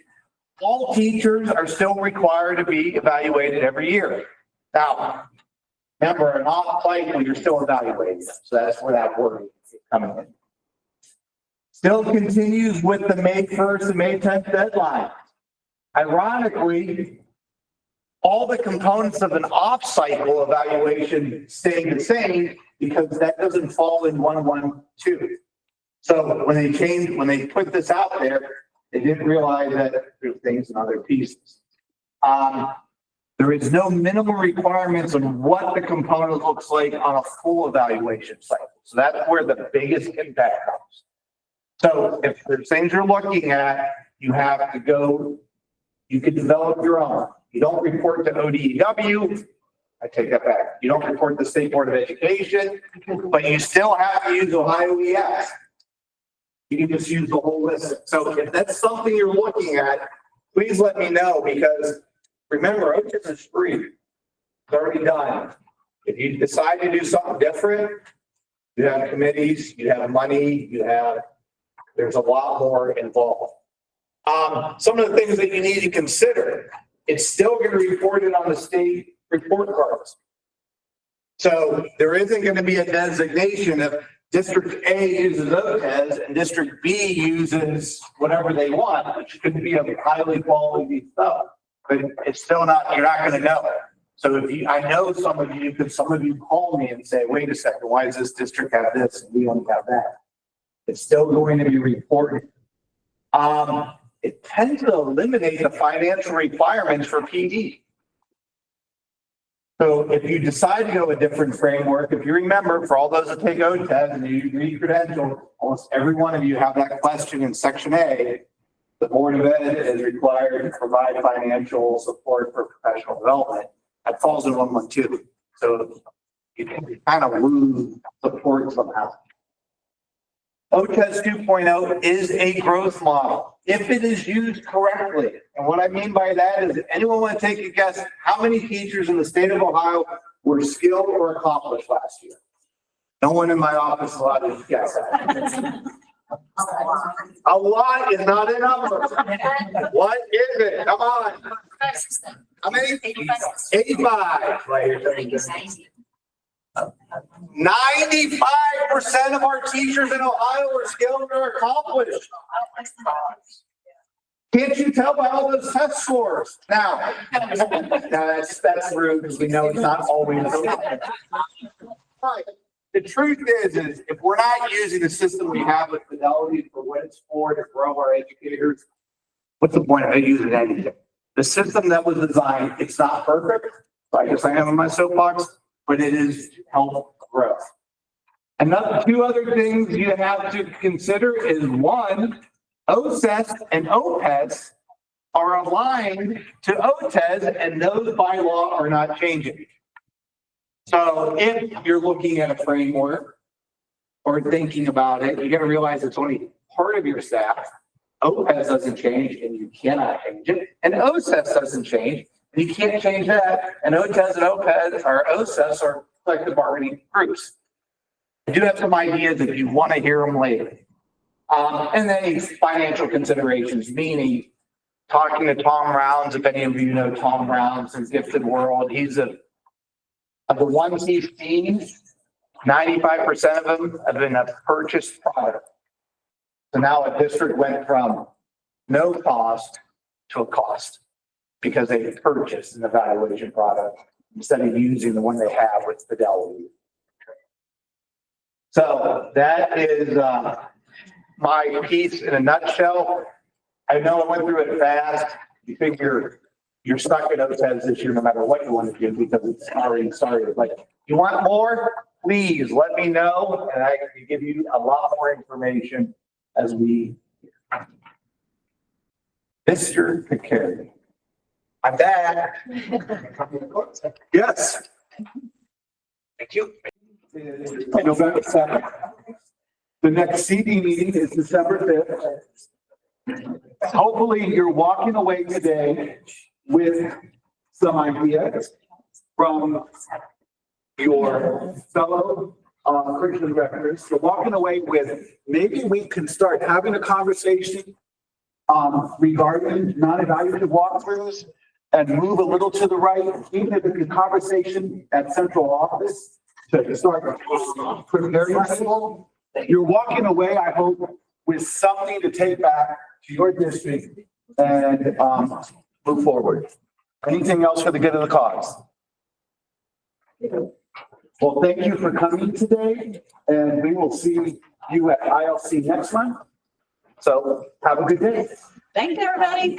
all teachers are still required to be evaluated every year. Now, remember, an off cycle, you're still evaluating them, so that's where that word is coming in. Still continues with the May 1st and May 10th deadline. Ironically, all the components of an off-cycle evaluation stay the same because that doesn't fall in 112. So when they put this out there, they didn't realize that there's things in other pieces. There is no minimum requirements on what the component looks like on a full evaluation cycle. So that's where the biggest impact comes. So if there's things you're looking at, you have to go, you can develop your own. You don't report to ODEW. I take that back. You don't report to the State Board of Education, but you still have to use Ohio ES. You can just use the whole list. So if that's something you're looking at, please let me know, because remember, OTIS is free. It's already done. If you decide to do something different, you have committees, you have money, there's a lot more involved. Some of the things that you need to consider, it's still going to be reported on the state report cards. So there isn't going to be a designation of District A uses OTES and District B uses whatever they want, which could be of highly quality stuff, but it's still not, you're not going to know it. So I know some of you, because some of you call me and say, wait a second, why does this district have this and we don't have that? It's still going to be reported. It tends to eliminate the financial requirements for PD. So if you decide to go a different framework, if you remember, for all those that take OTED and you re-credential, almost every one of you have that question in Section A. The Board of Ed is required to provide financial support for professional development. That falls in 112. So you can kind of lose support somehow. OTES 2.0 is a growth model if it is used correctly. And what I mean by that is, anyone want to take a guess how many teachers in the state of Ohio were skilled or accomplished last year? No one in my office is allowed to guess that. A lot is not a number. What is it? Come on. How many? 85. 95% of our teachers in Ohio are skilled or accomplished. Can't you tell by all those test scores? Now that's rude, because we know it's not always. The truth is if we're not using the system we have with Fidelity for what it's for to grow our educators, what's the point of using anything? The system that was designed, it's not perfect. So I guess I am in my soapbox, but it is help growth. Two other things you have to consider is, one, OSES and OPES are aligned to OTES, and those by law are not changing. So if you're looking at a framework or thinking about it, you got to realize it's only part of your staff. OPES doesn't change and you cannot change it. And OSES doesn't change and you can't change that. And OTES and OPES or OSES are collective bargaining groups. I do have some ideas if you want to hear them later. And then financial considerations, meaning talking to Tom Rounds, if any of you know Tom Rounds in Gifted World, he's of the ones he's seen, 95% of them have been a purchased product. So now a district went from no cost to a cost because they purchased an evaluation product instead of using the one they have with Fidelity. So that is my piece in a nutshell. I know I went through it fast. You figure you're stuck at OTES this year no matter what you want to do because it's already started. Like, you want more? Please let me know, and I can give you a lot more information as we. Mr. Picari. I'm back. Yes. Thank you. November 7th. The next CD meeting is December 5th. Hopefully you're walking away today with some ideas from your fellow curriculum directors. You're walking away with, maybe we can start having a conversation regarding non-evaluative walkthroughs and move a little to the right, even if it's a conversation at central office to start preparing people. You're walking away, I hope, with something to take back to your district and move forward. Anything else for the good of the cause? Well, thank you for coming today, and we will see you at ILC next month. So have a good day. Thanks, everybody.